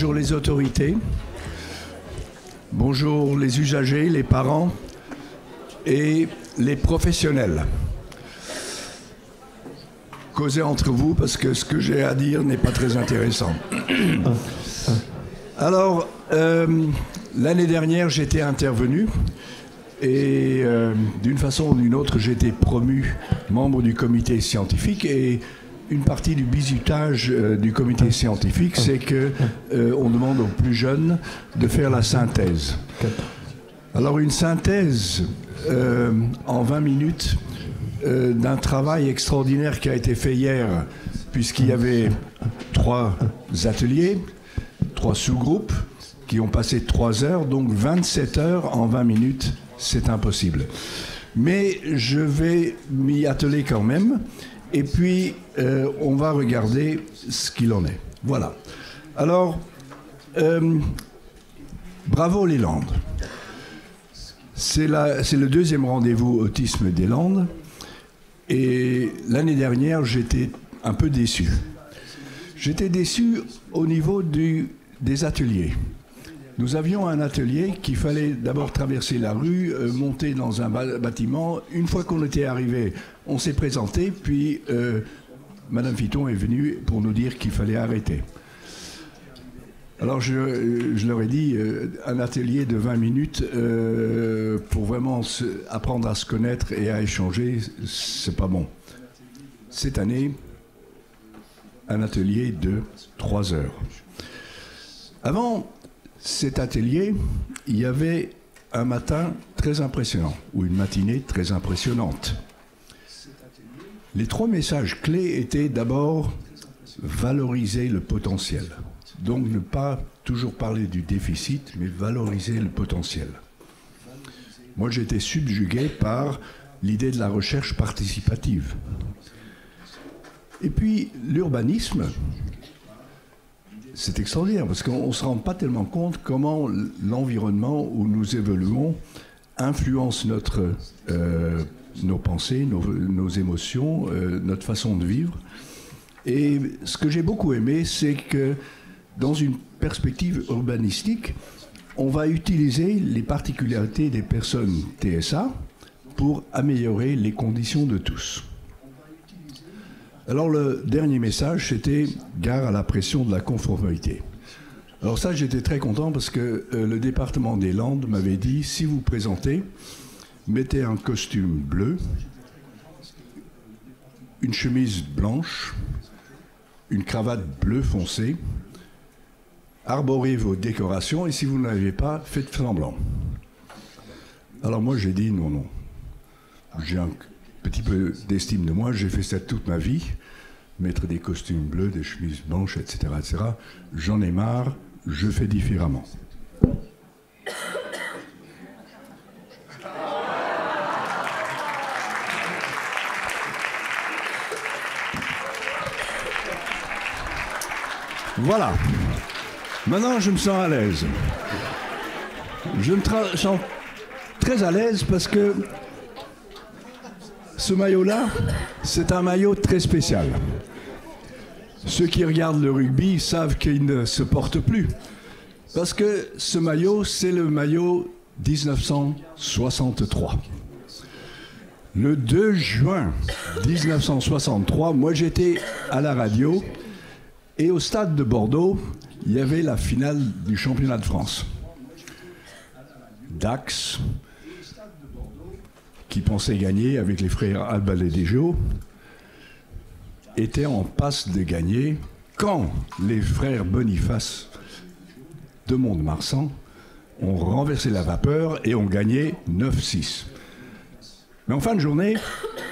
Bonjour les autorités, bonjour les usagers, les parents et les professionnels. Causez entre vous parce que ce que j'ai à dire n'est pas très intéressant. Alors, l'année dernière, j'étais intervenu et d'une façon ou d'une autre, j'ai été promu membre du comité scientifique et une partie du bizutage du comité scientifique, c'est qu'on demande aux plus jeunes de faire la synthèse. Alors une synthèse en 20 minutes d'un travail extraordinaire qui a été fait hier, puisqu'il y avait 3 ateliers, 3 sous-groupes qui ont passé 3 heures, donc 27 heures en 20 minutes, c'est impossible. Mais je vais m'y atteler quand même. Et puis, on va regarder ce qu'il en est. Voilà. Alors, bravo les Landes. C'est le 2e rendez-vous Autisme des Landes. Et l'année dernière, j'étais un peu déçu. J'étais déçu au niveau des ateliers. Nous avions un atelier qu'il fallait d'abord traverser la rue, monter dans un bâtiment. Une fois qu'on était arrivé, on s'est présenté, puis Madame Fiton est venue pour nous dire qu'il fallait arrêter. Alors je leur ai dit, un atelier de 20 minutes pour vraiment apprendre à se connaître et à échanger, c'est pas bon. Cette année, un atelier de 3 heures. Avant cet atelier, il y avait un matin très impressionnant, ou une matinée très impressionnante. Les 3 messages clés étaient d'abord valoriser le potentiel. Donc ne pas toujours parler du déficit, mais valoriser le potentiel. Moi, j'ai été subjugué par l'idée de la recherche participative. Et puis, l'urbanisme, c'est extraordinaire, parce qu'on ne se rend pas tellement compte comment l'environnement où nous évoluons influence nos pensées, nos émotions, notre façon de vivre. Et ce que j'ai beaucoup aimé, c'est que dans une perspective urbanistique, on va utiliser les particularités des personnes TSA pour améliorer les conditions de tous. Alors le dernier message, c'était gare à la pression de la conformité. Alors ça, j'étais très content parce que le département des Landes m'avait dit, si vous présentez, mettez un costume bleu, une chemise blanche, une cravate bleu foncé, arborez vos décorations et si vous n'en avez pas, faites semblant. Alors moi j'ai dit non, non. J'ai un petit peu d'estime de moi, j'ai fait ça toute ma vie, mettre des costumes bleus, des chemises blanches, etc., etc. J'en ai marre, je fais différemment. Voilà. Maintenant, je me sens à l'aise. Je me sens très à l'aise parce que ce maillot-là, c'est un maillot très spécial. Ceux qui regardent le rugby savent qu'il ne se porte plus. Parce que ce maillot, c'est le maillot 1963. Le 2 juin 1963, moi j'étais à la radio et au stade de Bordeaux, il y avait la finale du championnat de France. Dax, qui pensait gagner avec les frères Albaladejo, était en passe de gagner quand les frères Boniface de Mont-de-Marsan ont renversé la vapeur et ont gagné 9-6. Mais en fin de journée,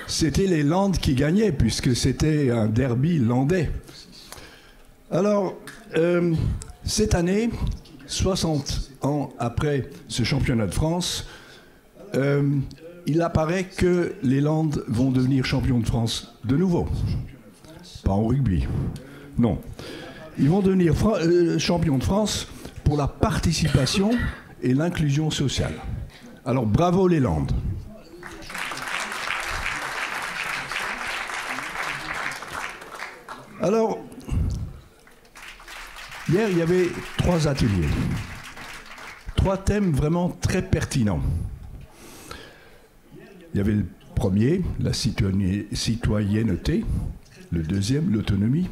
c'était les Landes qui gagnaient, puisque c'était un derby landais. Alors, cette année, 60 ans après ce championnat de France, il apparaît que les Landes vont devenir champions de France de nouveau. Pas en rugby, non. Ils vont devenir champions de France pour la participation et l'inclusion sociale. Alors, bravo les Landes. Alors, Hier, il y avait 3 ateliers. 3 thèmes vraiment très pertinents. Il y avait le premier, la citoyenneté. Le deuxième, l'autonomie.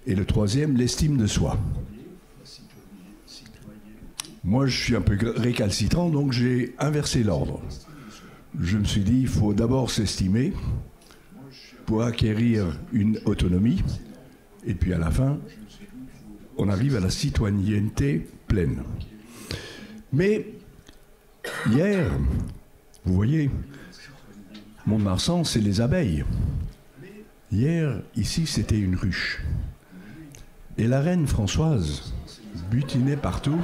Et le troisième, l'estime de soi. Moi, je suis un peu récalcitrant, donc j'ai inversé l'ordre. Je me suis dit, il faut d'abord s'estimer pour acquérir une autonomie. Et puis à la fin, on arrive à la citoyenneté pleine. Mais hier, vous voyez, Mont-de-Marsan, c'est les abeilles. Hier, ici, c'était une ruche. Et la reine Françoise butinait partout.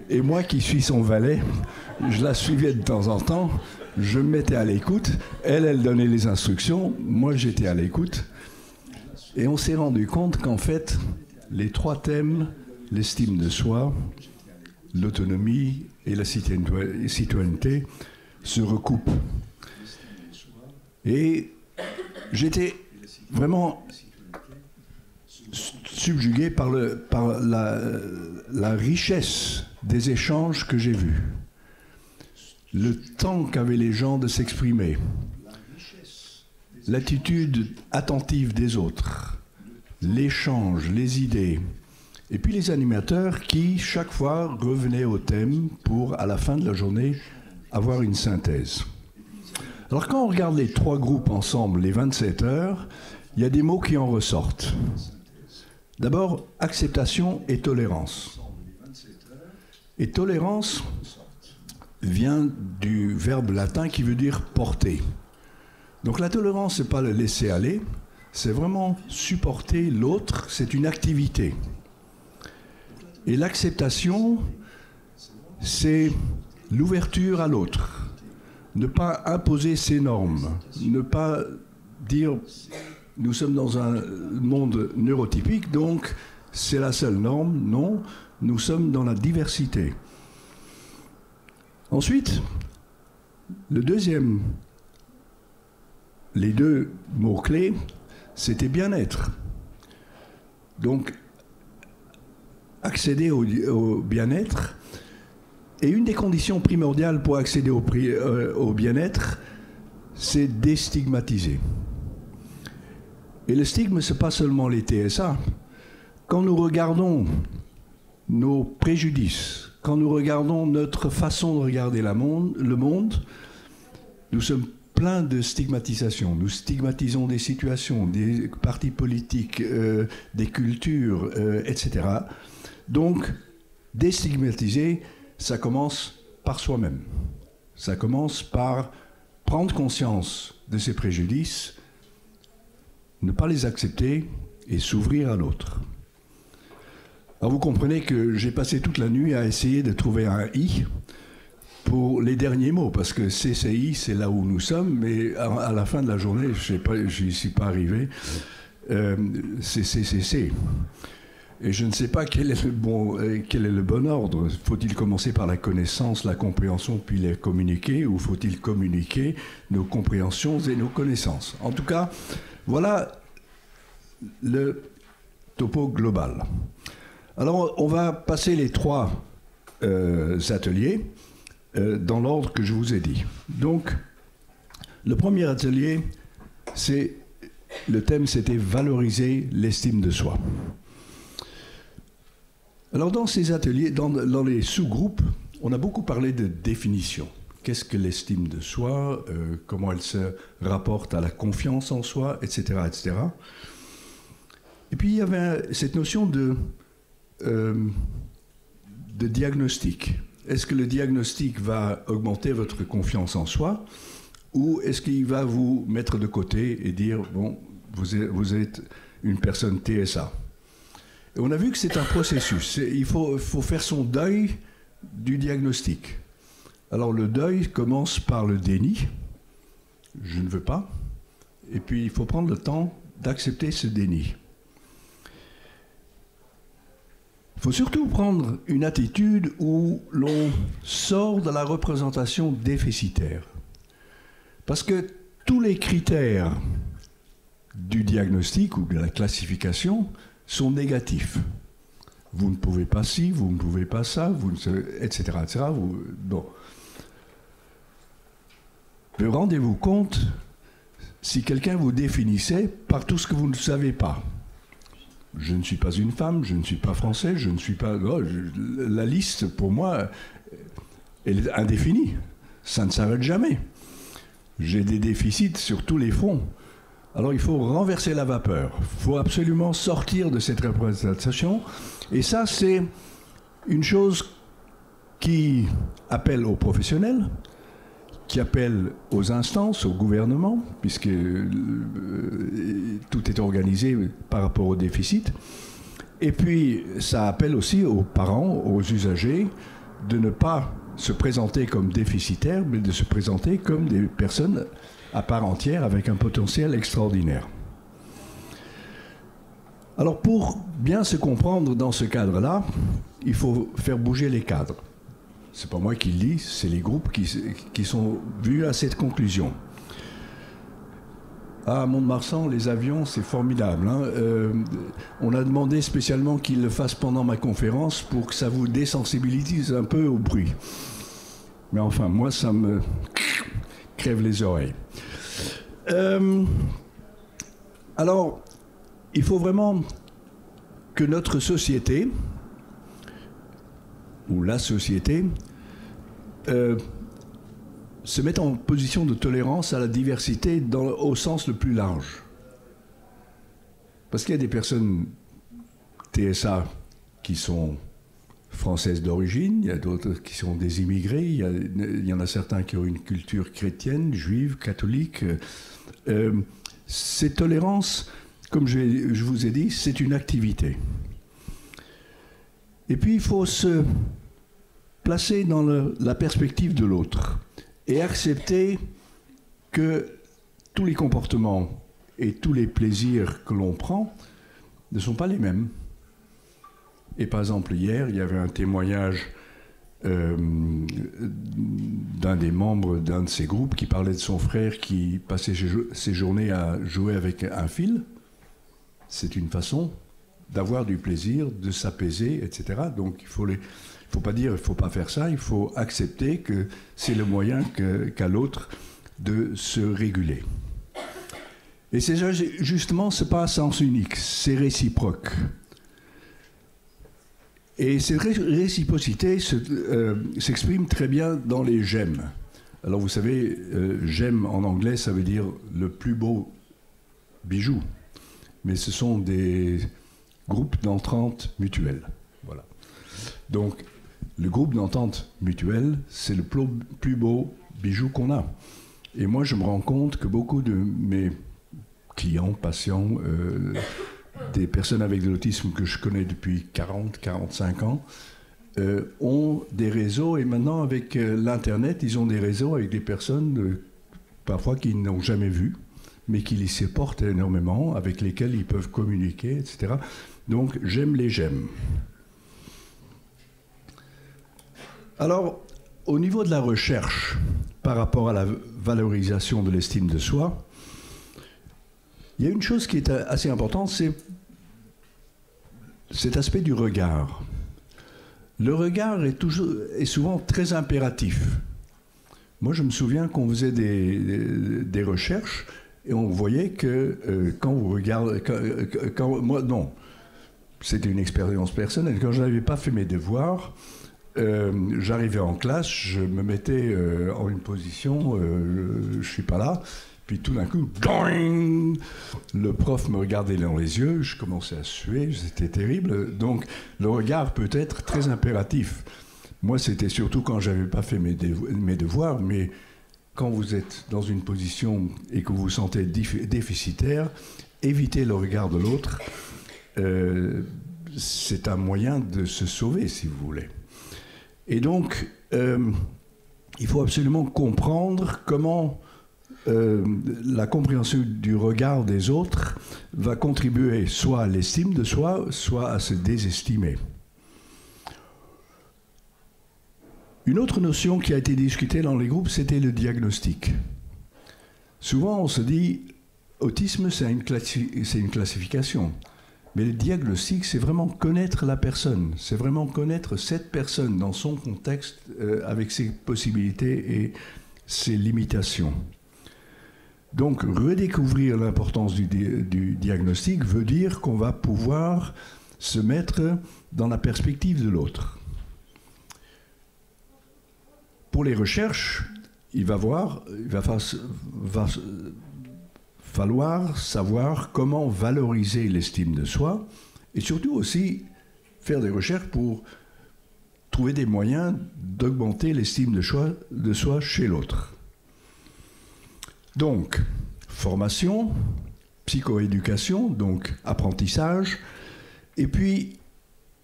Et moi qui suis son valet, je la suivais de temps en temps, je me mettais à l'écoute. Elle donnait les instructions, moi j'étais à l'écoute. Et on s'est rendu compte qu'en fait, les 3 thèmes, l'estime de soi, l'autonomie et la citoyenneté, se recoupent. Et j'étais vraiment subjugué par la richesse des échanges que j'ai vus. Le temps qu'avaient les gens de s'exprimer, l'attitude attentive des autres, l'échange, les idées, et puis les animateurs qui, chaque fois, revenaient au thème pour, à la fin de la journée, avoir une synthèse. Alors quand on regarde les 3 groupes ensemble, les 27 heures, il y a des mots qui en ressortent. D'abord, acceptation et tolérance. Et tolérance vient du verbe latin qui veut dire porter. Donc la tolérance, ce n'est pas le laisser aller, c'est vraiment supporter l'autre, c'est une activité. Et l'acceptation, c'est l'ouverture à l'autre. Ne pas imposer ses normes, ne pas dire nous sommes dans un monde neurotypique, donc c'est la seule norme. Non, nous sommes dans la diversité. Ensuite, les 2 mots-clés, c'était bien-être. Donc, accéder au bien-être. Et une des conditions primordiales pour accéder au bien-être, c'est déstigmatiser. Et le stigme, ce n'est pas seulement les TSA. Quand nous regardons nos préjudices, quand nous regardons notre façon de regarder le monde, nous sommes pleins de stigmatisation. Nous stigmatisons des situations, des partis politiques, des cultures, etc. Donc, déstigmatiser, ça commence par soi-même. Ça commence par prendre conscience de ses préjudices, ne pas les accepter et s'ouvrir à l'autre. Alors vous comprenez que j'ai passé toute la nuit à essayer de trouver un « i » pour les derniers mots, parce que CCI, c'est là où nous sommes, mais à la fin de la journée, je n'y suis pas arrivé, c'est CCC. Et je ne sais pas quel est le bon ordre. Faut-il commencer par la connaissance, la compréhension, puis les communiquer, ou faut-il communiquer nos compréhensions et nos connaissances? En tout cas, voilà le topo global. Alors, on va passer les 3 ateliers dans l'ordre que je vous ai dit. Donc, le premier atelier, le thème, c'était valoriser l'estime de soi. Alors dans ces ateliers, dans les sous-groupes, on a beaucoup parlé de définition. Qu'est-ce que l'estime de soi, comment elle se rapporte à la confiance en soi, etc., etc. Et puis il y avait cette notion de diagnostic. Est-ce que le diagnostic va augmenter votre confiance en soi, ou est-ce qu'il va vous mettre de côté et dire, bon, vous êtes une personne TSA? Et on a vu que c'est un processus. Il faut faire son deuil du diagnostic. Alors le deuil commence par le déni. Je ne veux pas. Et puis il faut prendre le temps d'accepter ce déni. Il faut surtout prendre une attitude où l'on sort de la représentation déficitaire. Parce que tous les critères du diagnostic ou de la classification sont négatifs. Vous ne pouvez pas ci, vous ne pouvez pas ça, etc. etc. Bon. Mais rendez-vous compte si quelqu'un vous définissait par tout ce que vous ne savez pas. Je ne suis pas une femme, je ne suis pas français, je ne suis pas... Oh, la liste, pour moi, elle est indéfinie. Ça ne s'arrête jamais. J'ai des déficits sur tous les fronts. Alors il faut renverser la vapeur. Il faut absolument sortir de cette représentation. Et ça, c'est une chose qui appelle aux professionnels, qui appelle aux instances, au gouvernement, puisque tout est organisé par rapport au déficit. Et puis, ça appelle aussi aux parents, aux usagers, de ne pas se présenter comme déficitaires, mais de se présenter comme des personnes à part entière avec un potentiel extraordinaire. Alors, pour bien se comprendre dans ce cadre-là, il faut faire bouger les cadres. C'est pas moi qui le dis, c'est les groupes qui sont venus à cette conclusion. À Mont-de-Marsan, les avions, c'est formidable. Hein. On a demandé spécialement qu'ils le fassent pendant ma conférence pour que ça vous désensibilise un peu au bruit. Mais enfin, moi, ça me crève les oreilles. Alors, il faut vraiment que notre société, ou la société, se mette en position de tolérance à la diversité au sens le plus large. Parce qu'il y a des personnes TSA qui sont françaises d'origine, il y a d'autres qui sont des immigrés, il y en a certains qui ont une culture chrétienne, juive, catholique. Cette tolérance, comme je vous ai dit, c'est une activité. Et puis il faut se placer dans la perspective de l'autre et accepter que tous les comportements et tous les plaisirs que l'on prend ne sont pas les mêmes. Et par exemple, hier, il y avait un témoignage d'un des membres d'un de ces groupes qui parlait de son frère qui passait ses journées à jouer avec un fil. C'est une façon d'avoir du plaisir, de s'apaiser, etc. Donc il faut pas dire il ne faut pas faire ça, il faut accepter que c'est le moyen qu'a l'autre de se réguler. Et c'est justement, ce n'est pas à sens unique, c'est réciproque. Et cette réciprocité s'exprime très bien dans les j'aime. Alors vous savez, j'aime en anglais, ça veut dire le plus beau bijou. Mais ce sont des groupes d'entente mutuelle. Voilà. Donc, le groupe d'entente mutuelle, c'est le plus beau bijou qu'on a. Et moi, je me rends compte que beaucoup de mes clients, patients, des personnes avec de l'autisme que je connais depuis 40, 45 ans, ont des réseaux. Et maintenant, avec l'Internet, ils ont des réseaux avec des personnes, parfois, qu'ils n'ont jamais vues, mais qui les supportent énormément, avec lesquels ils peuvent communiquer, etc. Donc, j'aime les j'aime. Alors, au niveau de la recherche, par rapport à la valorisation de l'estime de soi, il y a une chose qui est assez importante, c'est cet aspect du regard. Le regard est souvent très impératif. Moi, je me souviens qu'on faisait des recherches et on voyait que quand vous regardez... moi, non, c'était une expérience personnelle. Quand je n'avais pas fait mes devoirs, j'arrivais en classe, je me mettais en une position, je ne suis pas là, puis tout d'un coup, doing, le prof me regardait dans les yeux, je commençais à suer, c'était terrible. Donc le regard peut être très impératif. Moi, c'était surtout quand je n'avais pas fait mes devoirs, mais quand vous êtes dans une position et que vous vous sentez déficitaire, évitez le regard de l'autre. C'est un moyen de se sauver, si vous voulez. Et donc, il faut absolument comprendre comment la compréhension du regard des autres va contribuer soit à l'estime de soi, soit à se désestimer. Une autre notion qui a été discutée dans les groupes, c'était le diagnostic. Souvent, on se dit, autisme, c'est une classification. Mais le diagnostic, c'est vraiment connaître la personne, c'est vraiment connaître cette personne dans son contexte, avec ses possibilités et ses limitations. Donc, redécouvrir l'importance du diagnostic veut dire qu'on va pouvoir se mettre dans la perspective de l'autre. Pour les recherches, il va falloir savoir comment valoriser l'estime de soi et surtout aussi faire des recherches pour trouver des moyens d'augmenter l'estime de soi chez l'autre. Donc, formation, psychoéducation, donc apprentissage, et puis,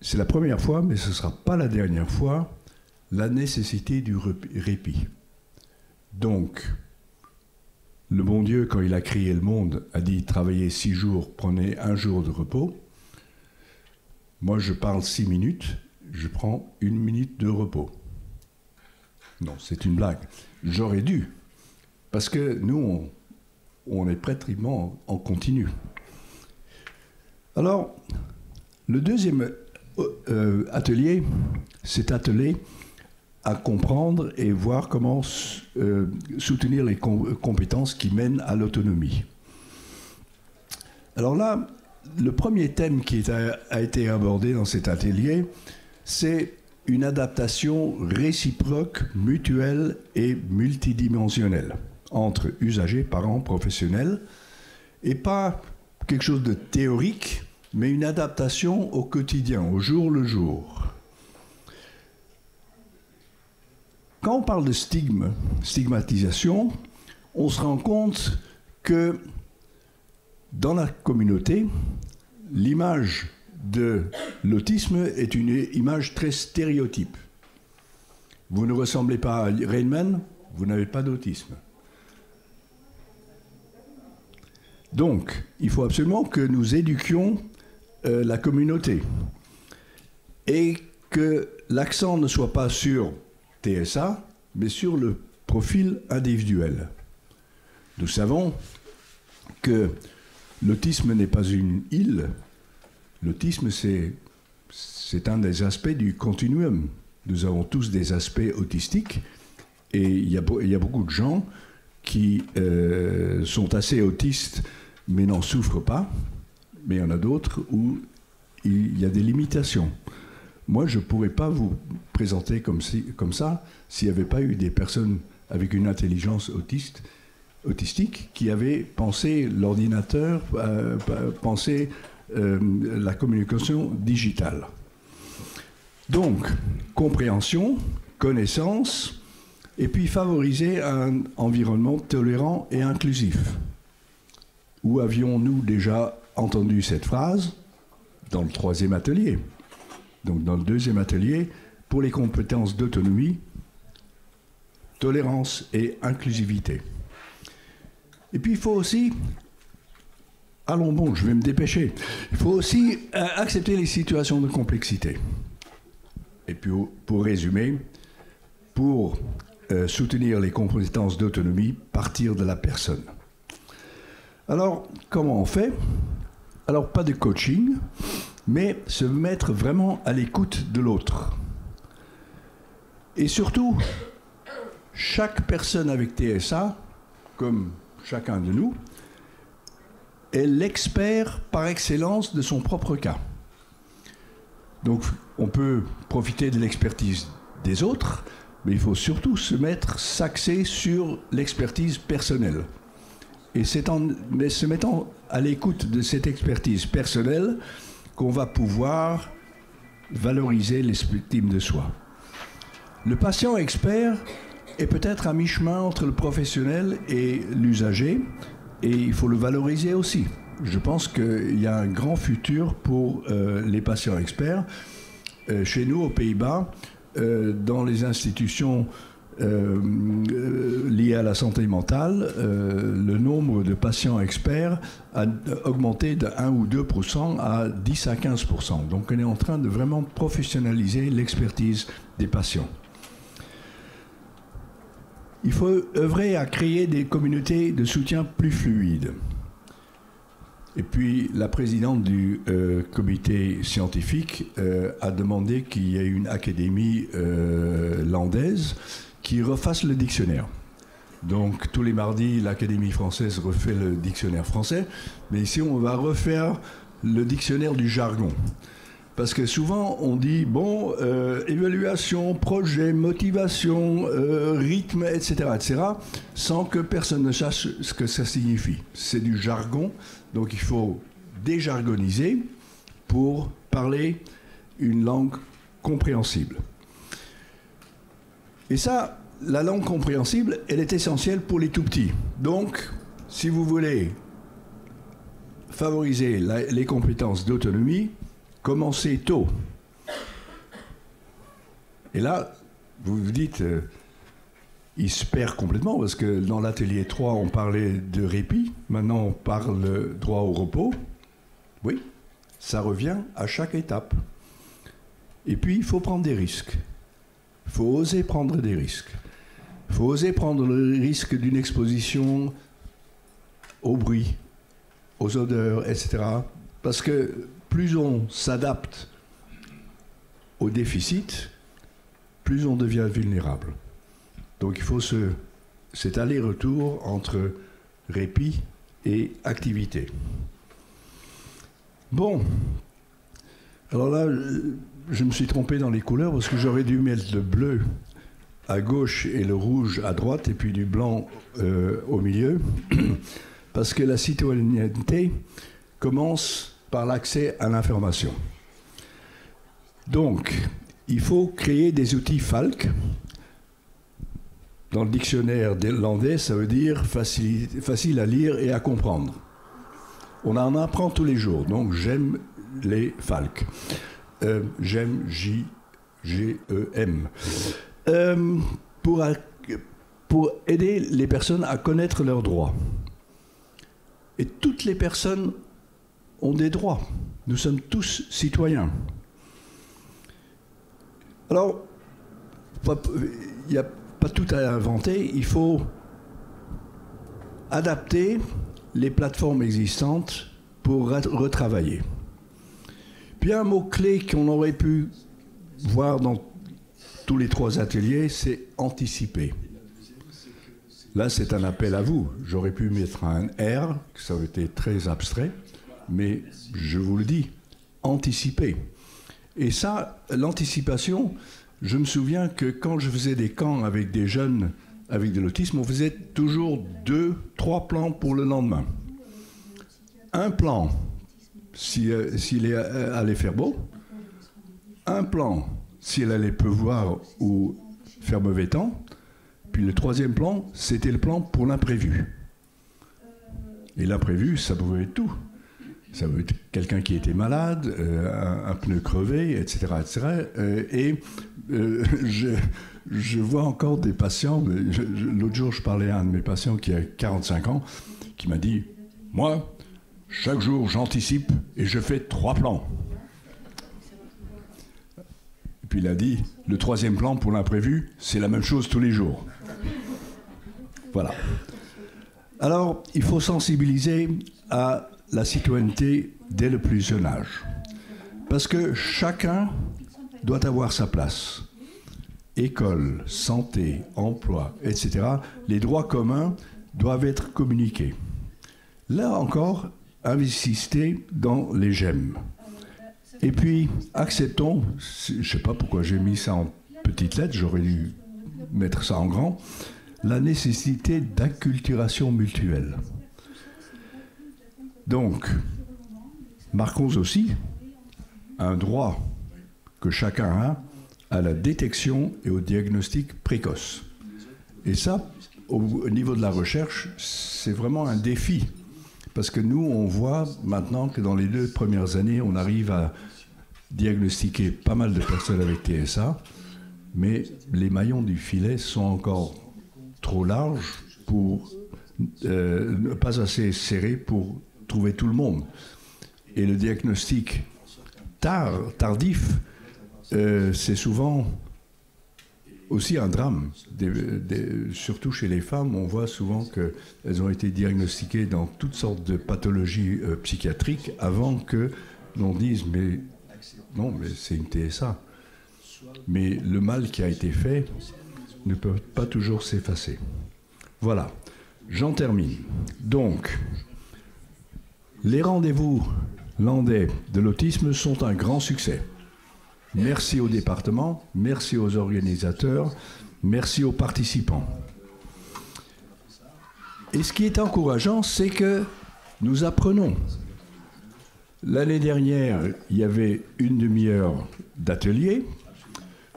c'est la première fois, mais ce ne sera pas la dernière fois, la nécessité du répit. Donc, le bon Dieu, quand il a créé le monde, a dit « Travaillez 6 jours, prenez 1 jour de repos ». Moi, je parle 6 minutes, je prends 1 minute de repos. Non, c'est une blague. J'aurais dû. Parce que nous, on est pratiquement en continu. Alors, le deuxième atelier s'est attelé à comprendre et voir comment soutenir les compétences qui mènent à l'autonomie. Alors là, le premier thème qui a été abordé dans cet atelier, c'est une adaptation réciproque, mutuelle et multidimensionnelle entre usagers, parents, professionnels, et pas quelque chose de théorique, mais une adaptation au quotidien, au jour le jour. Quand on parle de stigmatisation, on se rend compte que dans la communauté, l'image de l'autisme est une image très stéréotype. Vous ne ressemblez pas à Rainman, vous n'avez pas d'autisme. Donc, il faut absolument que nous éduquions la communauté et que l'accent ne soit pas sur TSA, mais sur le profil individuel. Nous savons que l'autisme n'est pas une île. L'autisme, c'est un des aspects du continuum. Nous avons tous des aspects autistiques et il y a beaucoup de gens qui sont assez autistes mais n'en souffrent pas. Mais il y en a d'autres où il y a des limitations. Moi, je ne pourrais pas vous présenter comme ça s'il n'y avait pas eu des personnes avec une intelligence autistique qui avaient pensé l'ordinateur, pensé la communication digitale. Donc, compréhension, connaissance, et puis favoriser un environnement tolérant et inclusif. Où avions-nous déjà entendu cette phrase? Dans le 3e atelier. Donc dans le 2e atelier, pour les compétences d'autonomie, tolérance et inclusivité. Et puis il faut aussi, allons bon, je vais me dépêcher, il faut aussi accepter les situations de complexité. Et puis pour résumer, pour soutenir les compétences d'autonomie, partir de la personne. Alors, comment on fait? Alors, pas de coaching, mais se mettre vraiment à l'écoute de l'autre. Et surtout, chaque personne avec TSA, comme chacun de nous, est l'expert par excellence de son propre cas. Donc, on peut profiter de l'expertise des autres, mais il faut surtout s'axer sur l'expertise personnelle. Et c'est en se mettant à l'écoute de cette expertise personnelle qu'on va pouvoir valoriser l'estime de soi. Le patient expert est peut-être à mi-chemin entre le professionnel et l'usager, et il faut le valoriser aussi. Je pense qu'il y a un grand futur pour les patients experts. Chez nous, aux Pays-Bas, dans les institutions liées à la santé mentale, le nombre de patients experts a augmenté de 1 ou 2% à 10 à 15%. Donc on est en train de vraiment professionnaliser l'expertise des patients. Il faut œuvrer à créer des communautés de soutien plus fluides. Et puis la présidente du comité scientifique a demandé qu'il y ait une académie landaise qui refasse le dictionnaire. Donc tous les mardis, l'Académie française refait le dictionnaire français, mais ici on va refaire le dictionnaire du jargon. Parce que souvent on dit, bon, évaluation, projet, motivation, rythme, etc., sans que personne ne sache ce que ça signifie. C'est du jargon, donc il faut déjargoniser pour parler une langue compréhensible. Et ça, la langue compréhensible, elle est essentielle pour les tout-petits. Donc, si vous voulez favoriser les compétences d'autonomie, commencez tôt. Et là, vous vous dites, il se perd complètement, parce que dans l'atelier 3, on parlait de répit, maintenant on parle droit au repos. Oui, ça revient à chaque étape. Et puis, il faut prendre des risques. Il faut oser prendre des risques. Il faut oser prendre le risque d'une exposition au bruit, aux odeurs, etc. Parce que plus on s'adapte au déficit, plus on devient vulnérable. Donc il faut cet aller-retour entre répit et activité. Bon, alors là, je me suis trompé dans les couleurs parce que j'aurais dû mettre le bleu à gauche et le rouge à droite et puis du blanc au milieu, parce que la citoyenneté commence par l'accès à l'information. Donc, il faut créer des outils FALC. Dans le dictionnaire landais, ça veut dire facile à lire et à comprendre. On en apprend tous les jours, donc j'aime les FALC. J'aime, J-G-E-M. Pour aider les personnes à connaître leurs droits. Et toutes les personnes ont des droits. Nous sommes tous citoyens. Alors, il n'y a pas tout à inventer, il faut adapter les plateformes existantes pour retravailler. Puis un mot-clé qu'on aurait pu voir dans tous les 3 ateliers, c'est anticiper. Là, c'est un appel à vous. J'aurais pu mettre un R, ça aurait été très abstrait, mais je vous le dis, anticiper. Et ça, l'anticipation, je me souviens que quand je faisais des camps avec des jeunes avec de l'autisme, on faisait toujours 2, 3 plans pour le lendemain. Un plan, s'il allait faire beau. Un plan, si elle allait pleuvoir ou faire mauvais temps. Puis le 3e plan, c'était le plan pour l'imprévu. Et l'imprévu, ça pouvait être tout. Ça pouvait être quelqu'un qui était malade, un pneu crevé, etc. Je vois encore des patients. L'autre jour, je parlais à un de mes patients qui a 45 ans, qui m'a dit « Moi, chaque jour, j'anticipe et je fais 3 plans. » Puis il a dit, le 3e plan pour l'imprévu, c'est la même chose tous les jours. Voilà. Alors, il faut sensibiliser à la citoyenneté dès le plus jeune âge. Parce que chacun doit avoir sa place. École, santé, emploi, etc. Les droits communs doivent être communiqués. Là encore, investissez dans les GEM. Et puis, acceptons, je ne sais pas pourquoi j'ai mis ça en petites lettres, j'aurais dû mettre ça en grand, la nécessité d'acculturation mutuelle. Donc, marquons aussi un droit que chacun a à la détection et au diagnostic précoce. Et ça, au niveau de la recherche, c'est vraiment un défi. Parce que nous, on voit maintenant que dans les 2 premières années, on arrive à diagnostiquer pas mal de personnes avec TSA, mais les maillons du filet sont encore trop larges pour pas assez serrés pour trouver tout le monde. Et le diagnostic tardif, c'est souvent aussi un drame. Surtout chez les femmes, on voit souvent qu'elles ont été diagnostiquées dans toutes sortes de pathologies psychiatriques avant que l'on dise mais non, mais c'est une TSA. Mais le mal qui a été fait ne peut pas toujours s'effacer. Voilà, j'en termine. Donc, les rendez-vous landais de l'autisme sont un grand succès. Merci au département, merci aux organisateurs, merci aux participants. Et ce qui est encourageant, c'est que nous apprenons. L'année dernière, il y avait une demi-heure d'atelier.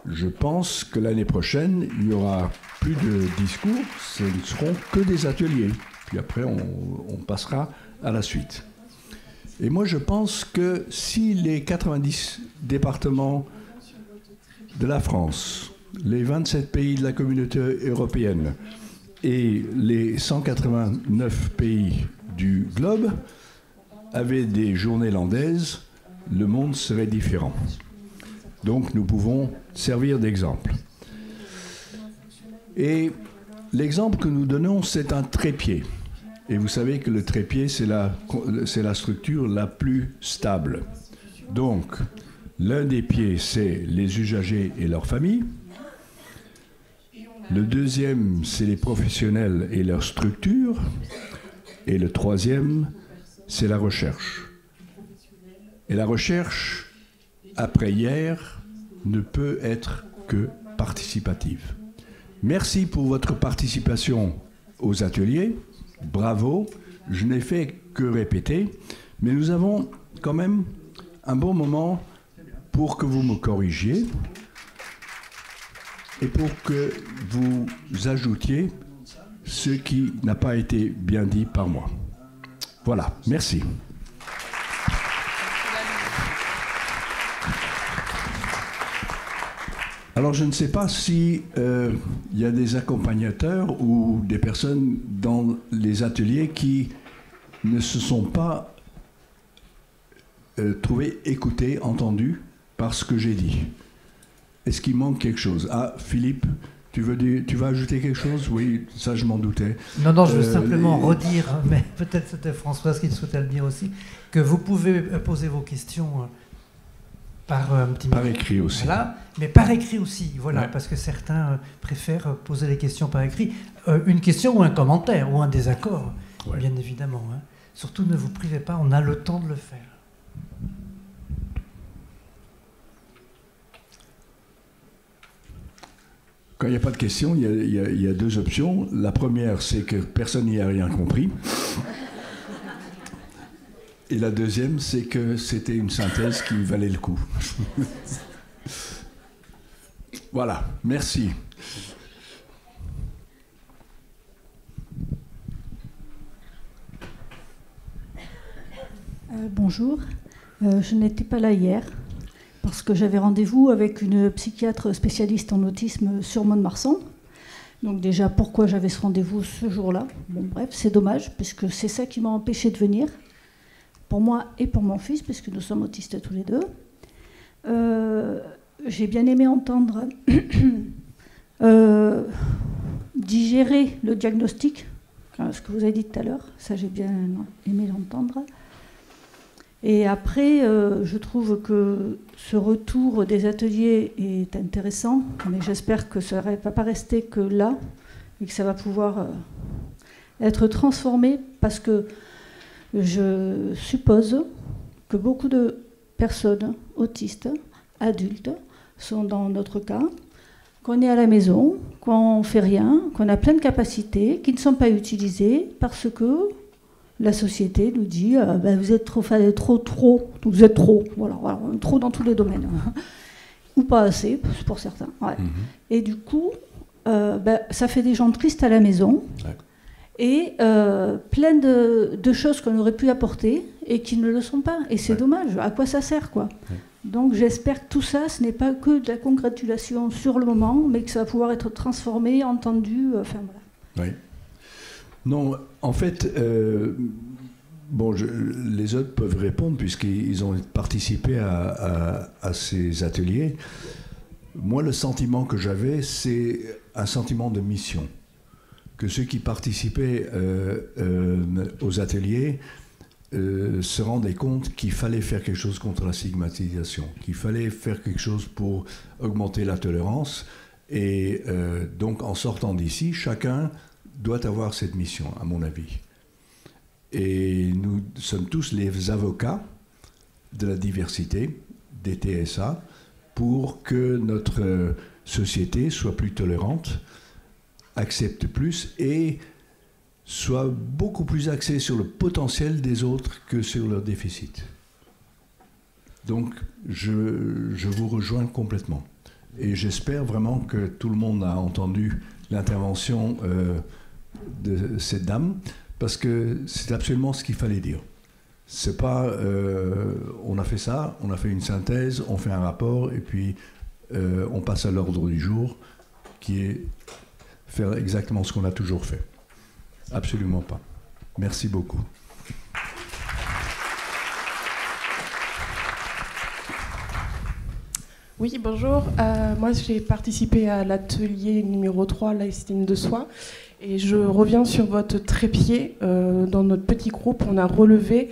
Je pense que l'année prochaine, il n'y aura plus de discours, ce ne seront que des ateliers. Puis après, on passera à la suite. Et moi, je pense que si les 90 départements de la France, les 27 pays de la communauté européenne et les 189 pays du globe avaient des journées landaises, le monde serait différent. Donc nous pouvons servir d'exemple. Et l'exemple que nous donnons, c'est un trépied. Et vous savez que le trépied, c'est la structure la plus stable. Donc, l'un des pieds, c'est les usagers et leurs familles. Le deuxième, c'est les professionnels et leur structure. Et le troisième, c'est la recherche. Et la recherche, après hier, ne peut être que participative. Merci pour votre participation aux ateliers. Bravo. Je n'ai fait que répéter. Mais nous avons quand même un bon moment pour que vous me corrigiez et pour que vous ajoutiez ce qui n'a pas été bien dit par moi. Voilà, merci. Alors, je ne sais pas si y a des accompagnateurs ou des personnes dans les ateliers qui ne se sont pas trouvés, écoutés, entendus par ce que j'ai dit. Est-ce qu'il manque quelque chose? Ah, Philippe, tu vas ajouter quelque chose? Oui, ça je m'en doutais. Non, je veux simplement redire, mais peut-être c'était Françoise qui souhaitait le dire aussi, que vous pouvez poser vos questions par un petit par écrit aussi. Voilà, mais par écrit aussi, voilà, ouais. Parce que certains préfèrent poser les questions par écrit. Une question ou un commentaire ou un désaccord, ouais. Bien évidemment. Hein. Surtout ne vous privez pas, on a le temps de le faire. Quand il n'y a pas de questions, il y a deux options. La première, c'est que personne n'y a rien compris. Et la deuxième, c'est que c'était une synthèse qui valait le coup. Voilà, merci. Bonjour, je n'étais pas là hier parce que j'avais rendez-vous avec une psychiatre spécialiste en autisme sur Mont-de-Marsan. Donc déjà, pourquoi j'avais ce rendez-vous ce jour-là? Bon, bref, c'est dommage, puisque c'est ça qui m'a empêché de venir, pour moi et pour mon fils, puisque nous sommes autistes tous les deux. J'ai bien aimé entendre digérer le diagnostic, ce que vous avez dit tout à l'heure, ça j'ai bien aimé l'entendre. Et après, je trouve que ce retour des ateliers est intéressant, mais j'espère que ça ne va pas rester que là, et que ça va pouvoir être transformé, parce que je suppose que beaucoup de personnes autistes, adultes, sont dans notre cas, qu'on est à la maison, qu'on ne fait rien, qu'on a plein de capacités qui ne sont pas utilisées parce que la société nous dit vous êtes trop, vous êtes trop, voilà, trop dans tous les domaines, ou pas assez pour certains. Ouais. Et du coup, ça fait des gens tristes à la maison, ouais. Et plein de choses qu'on aurait pu apporter et qui ne le sont pas. Et c'est ouais. Dommage. À quoi ça sert, quoi? Ouais. Donc j'espère que tout ça, ce n'est pas que de la congratulation sur le moment, mais que ça va pouvoir être transformé, entendu. Enfin voilà. Oui. Non, en fait, les autres peuvent répondre puisqu'ils ont participé à ces ateliers. Moi, le sentiment que j'avais, c'est un sentiment de mission. Que ceux qui participaient aux ateliers se rendaient compte qu'il fallait faire quelque chose contre la stigmatisation, qu'il fallait faire quelque chose pour augmenter la tolérance. Et donc, en sortant d'ici, chacun doit avoir cette mission, à mon avis. Et nous sommes tous les avocats de la diversité, des TSA, pour que notre société soit plus tolérante, accepte plus et soit beaucoup plus axée sur le potentiel des autres que sur leur déficit. Donc, je vous rejoins complètement. Et j'espère vraiment que tout le monde a entendu l'intervention de cette dame, parce que c'est absolument ce qu'il fallait dire. C'est pas on a fait ça, on a fait une synthèse, on fait un rapport et puis on passe à l'ordre du jour qui est faire exactement ce qu'on a toujours fait. Absolument pas. Merci beaucoup. Oui, bonjour. Moi, j'ai participé à l'atelier numéro 3, l'estime de soi. Et je reviens sur votre trépied. Dans notre petit groupe, on a relevé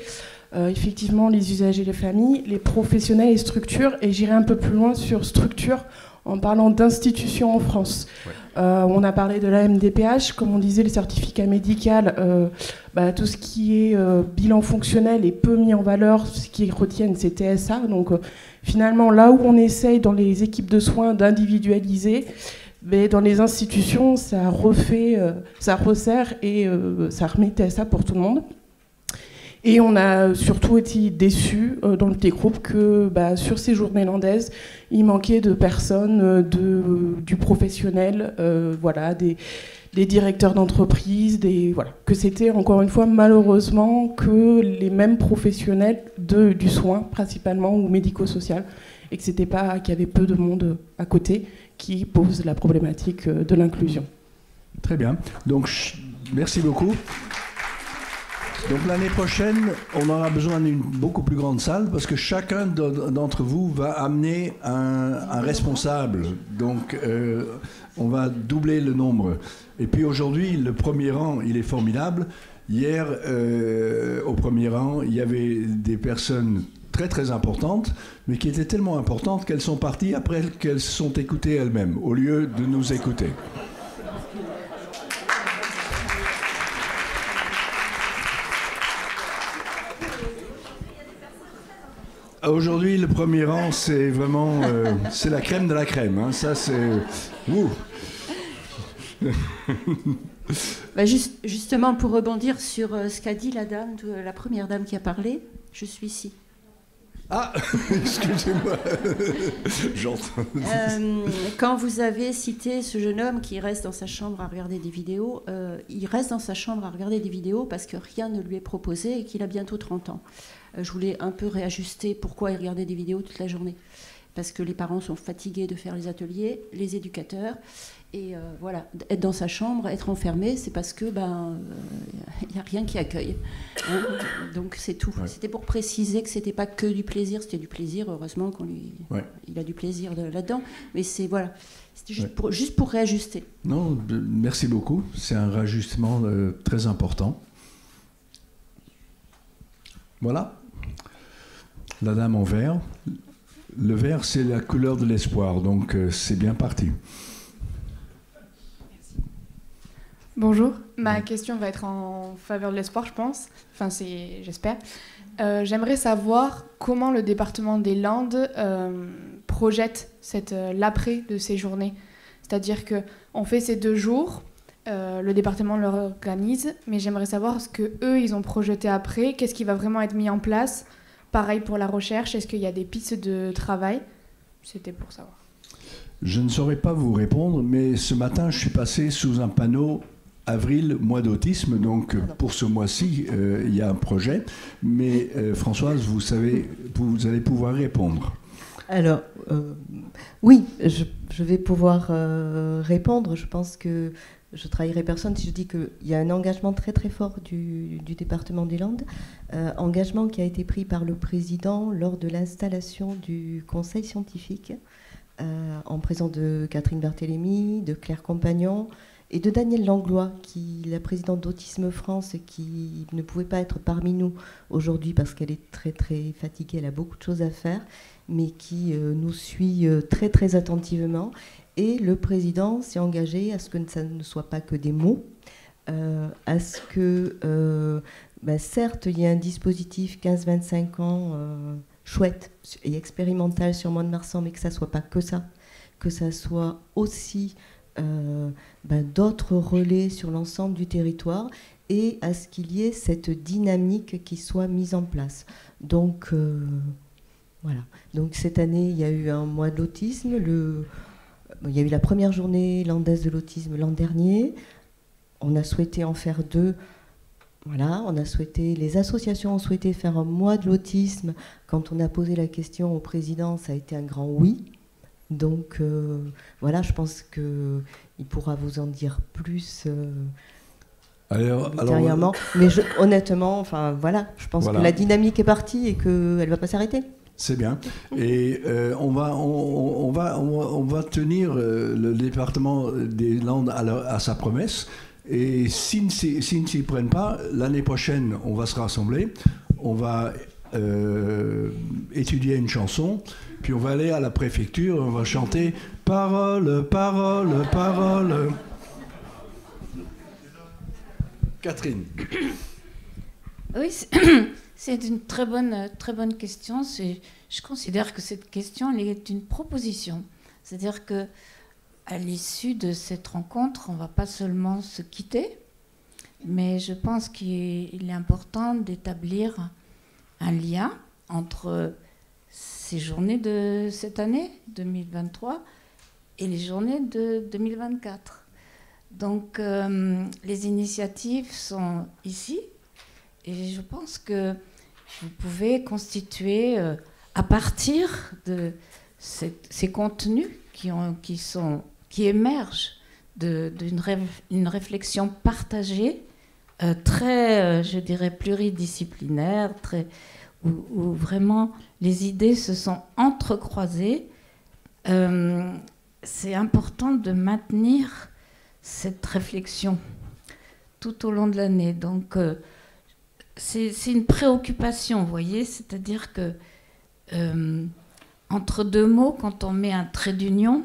effectivement les usagers, les familles, les professionnels et structures. Et j'irai un peu plus loin sur structure en parlant d'institutions en France. Ouais. On a parlé de la MDPH, comme on disait, le certificat médical, tout ce qui est bilan fonctionnel est peu mis en valeur, ce qui retiennent c'est TSA. Donc finalement, là où on essaye dans les équipes de soins d'individualiser, mais dans les institutions, ça refait, ça resserre et ça remet TSA pour tout le monde. Et on a surtout été déçus dans le petit groupe que sur ces journées landaises, il manquait de personnes du professionnel, des directeurs d'entreprise, que c'était encore une fois malheureusement que les mêmes professionnels du soin principalement ou médico-social, et que c'était pas qu'il y avait peu de monde à côté qui pose la problématique de l'inclusion. Très bien. Donc merci beaucoup. Donc l'année prochaine, on aura besoin d'une beaucoup plus grande salle parce que chacun d'entre vous va amener un responsable. Donc on va doubler le nombre. Et puis aujourd'hui, le premier rang, il est formidable. Hier, au premier rang, il y avait des personnes très très importantes, mais qui étaient tellement importantes qu'elles sont parties après qu'elles se sont écoutées elles-mêmes, au lieu de nous écouter. Aujourd'hui, le premier rang, c'est vraiment c'est la crème de la crème. Hein. Ça, c'est... Justement, pour rebondir sur ce qu'a dit la dame, la première dame qui a parlé, je suis ici. Ah, excusez-moi. J'entends. Quand vous avez cité ce jeune homme qui reste dans sa chambre à regarder des vidéos, il reste dans sa chambre à regarder des vidéos parce que rien ne lui est proposé et qu'il a bientôt 30 ans. Je voulais un peu réajuster pourquoi il regardait des vidéos toute la journée. Parce que les parents sont fatigués de faire les ateliers, les éducateurs. Et être dans sa chambre, être enfermé, c'est parce que y a rien qui accueille. Hein. Donc c'est tout. Ouais. C'était pour préciser que c'était pas que du plaisir, c'était du plaisir. Heureusement il a du plaisir là-dedans. Mais c'était juste pour réajuster. Non, merci beaucoup. C'est un réajustement très important. Voilà. La dame en vert. Le vert, c'est la couleur de l'espoir, donc c'est bien parti. Bonjour, ma question va être en faveur de l'espoir, je pense. Enfin, j'espère. J'aimerais savoir comment le département des Landes projette l'après de ces journées. C'est-à-dire qu'on fait ces 2 jours, le département l'organise, mais j'aimerais savoir ce qu'eux, ils ont projeté après, qu'est-ce qui va vraiment être mis en place. Pareil pour la recherche, est-ce qu'il y a des pistes de travail? C'était pour savoir. Je ne saurais pas vous répondre, mais ce matin, je suis passé sous un panneau avril, mois d'autisme, donc pour ce mois-ci, il y a un projet. Mais Françoise, vous allez pouvoir répondre. Alors, oui, je vais pouvoir répondre. Je pense que je ne trahirai personne si je dis qu'il y a un engagement très très fort du département des Landes, engagement qui a été pris par le président lors de l'installation du conseil scientifique en présence de Catherine Barthélémy, de Claire Compagnon et de Danielle Langlois, qui est la présidente d'Autisme France, qui ne pouvait pas être parmi nous aujourd'hui parce qu'elle est très très fatiguée, elle a beaucoup de choses à faire, mais qui nous suit très très attentivement. Et le président s'est engagé à ce que ça ne soit pas que des mots, à ce que, certes, il y a un dispositif 15-25 ans chouette et expérimental sur Mont-de-Marsan, mais que ça ne soit pas que ça, que ça soit aussi d'autres relais sur l'ensemble du territoire, et à ce qu'il y ait cette dynamique qui soit mise en place. Donc, voilà. Donc cette année, il y a eu un mois de l'autisme, il y a eu la première journée landaise de l'autisme l'an dernier. On a souhaité en faire 2. Voilà, les associations ont souhaité faire un mois de l'autisme. Quand on a posé la question au président, ça a été un grand oui. Donc voilà, je pense qu'il pourra vous en dire plus ultérieurement. Mais honnêtement, enfin voilà, je pense que la dynamique est partie et qu'elle ne va pas s'arrêter. C'est bien. Et on va tenir le département des Landes à sa promesse. Et s'ils ne s'y prennent pas, l'année prochaine, on va se rassembler, on va étudier une chanson, puis on va aller à la préfecture, on va chanter « Parole, parole, parole ». Catherine. Oui, c'est une très bonne question. Je considère que cette question elle est une proposition. C'est-à-dire que à l'issue de cette rencontre, on ne va pas seulement se quitter, mais je pense qu'il est important d'établir un lien entre ces journées de cette année, 2023, et les journées de 2024. Donc, les initiatives sont ici, et je pense que vous pouvez constituer, à partir de ces contenus qui émergent d'une réflexion partagée, très, je dirais, pluridisciplinaire, où vraiment les idées se sont entrecroisées. C'est important de maintenir cette réflexion tout au long de l'année. Donc, c'est une préoccupation, vous voyez, c'est-à-dire que entre deux mots, quand on met un trait d'union,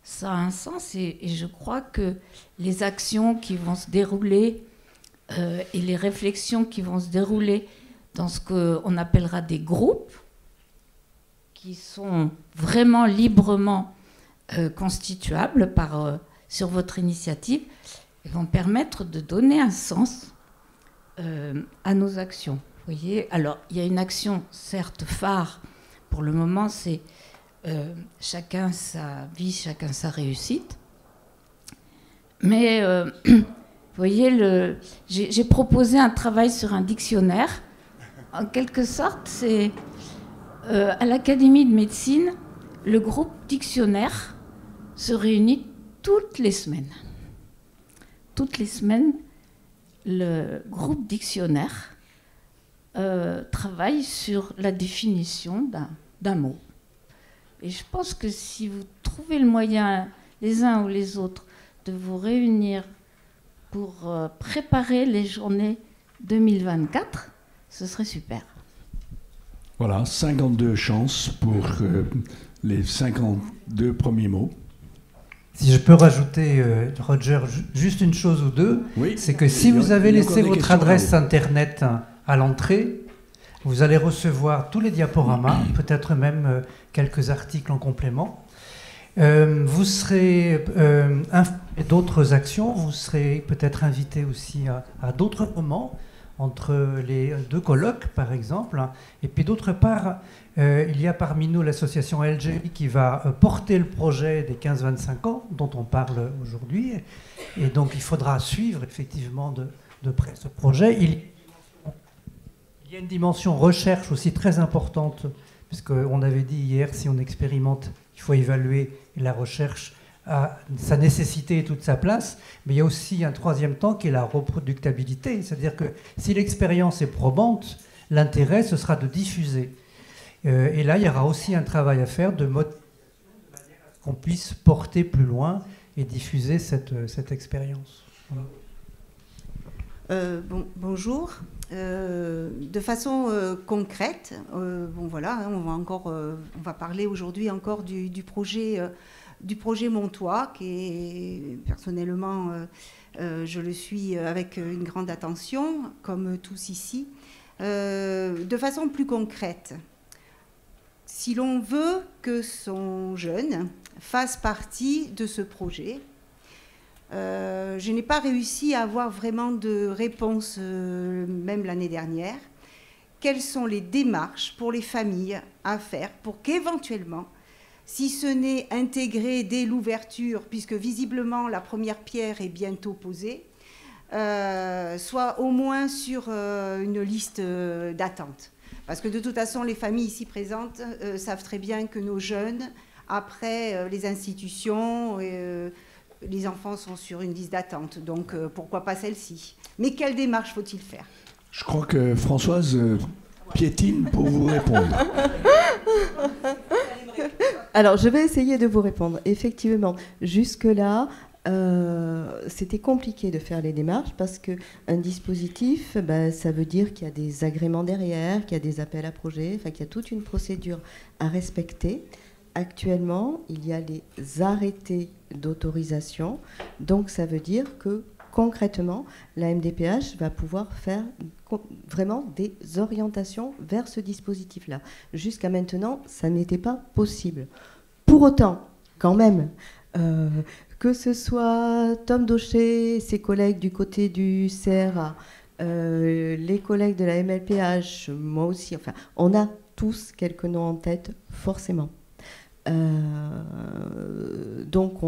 ça a un sens, et je crois que les actions qui vont se dérouler et les réflexions qui vont se dérouler dans ce qu'on appellera des groupes, qui sont vraiment librement constituables sur votre initiative, vont permettre de donner un sens à nos actions. Vous voyez, alors il y a une action certes phare pour le moment, c'est chacun sa vie, chacun sa réussite. Mais vous voyez, j'ai proposé un travail sur un dictionnaire. En quelque sorte, c'est à l'Académie de médecine, le groupe dictionnaire se réunit toutes les semaines. Toutes les semaines, le groupe dictionnaire travaille sur la définition d'un mot. Et je pense que si vous trouvez le moyen, les uns ou les autres, de vous réunir pour préparer les journées 2024, ce serait super. Voilà, 52 chances pour les 52 premiers mots. Si je peux rajouter, Roger, juste une chose ou deux, oui, c'est que si vous avez laissé votre adresse Internet à l'entrée, vous allez recevoir tous les diaporamas, peut-être même quelques articles en complément. Vous serez d'autres actions, vous serez peut-être invité aussi à d'autres moments, entre les deux colloques par exemple. Et puis d'autre part, il y a parmi nous l'association LGI qui va porter le projet des 15-25 ans dont on parle aujourd'hui. Et donc il faudra suivre effectivement de près ce projet. Il y a une dimension recherche aussi très importante, puisqu'on avait dit hier, si on expérimente, il faut évaluer, et la recherche a sa nécessité et toute sa place, mais il y a aussi un troisième temps qui est la reproductibilité, c'est-à-dire que si l'expérience est probante, l'intérêt, ce sera de diffuser. Et là, il y aura aussi un travail à faire de qu'on puisse porter plus loin et diffuser cette expérience. Voilà. Bonjour. De façon concrète, voilà, hein, on va parler aujourd'hui encore du projet Montois, qui est personnellement, je le suis avec une grande attention, comme tous ici. De façon plus concrète, si l'on veut que son jeune fasse partie de ce projet, je n'ai pas réussi à avoir vraiment de réponse, même l'année dernière. Quelles sont les démarches pour les familles à faire pour qu'éventuellement, si ce n'est intégré dès l'ouverture, puisque visiblement la première pierre est bientôt posée, soit au moins sur une liste d'attente. Parce que de toute façon, les familles ici présentes savent très bien que nos jeunes, après les institutions, les enfants sont sur une liste d'attente. Donc pourquoi pas celle-ci? Mais quelle démarche faut-il faire? Je crois que Françoise piétine pour vous répondre. Alors, je vais essayer de vous répondre. Effectivement, jusque-là, c'était compliqué de faire les démarches parce qu'un dispositif, ça veut dire qu'il y a des agréments derrière, qu'il y a des appels à projets, enfin qu'il y a toute une procédure à respecter. Actuellement, il y a les arrêtés d'autorisation. Donc, ça veut dire que concrètement, la MDPH va pouvoir faire vraiment des orientations vers ce dispositif-là. Jusqu'à maintenant, ça n'était pas possible. Pour autant, quand même, que ce soit Tom Daucher et ses collègues du côté du CRA, les collègues de la MLPH, moi aussi, enfin, on a tous quelques noms en tête, forcément. Donc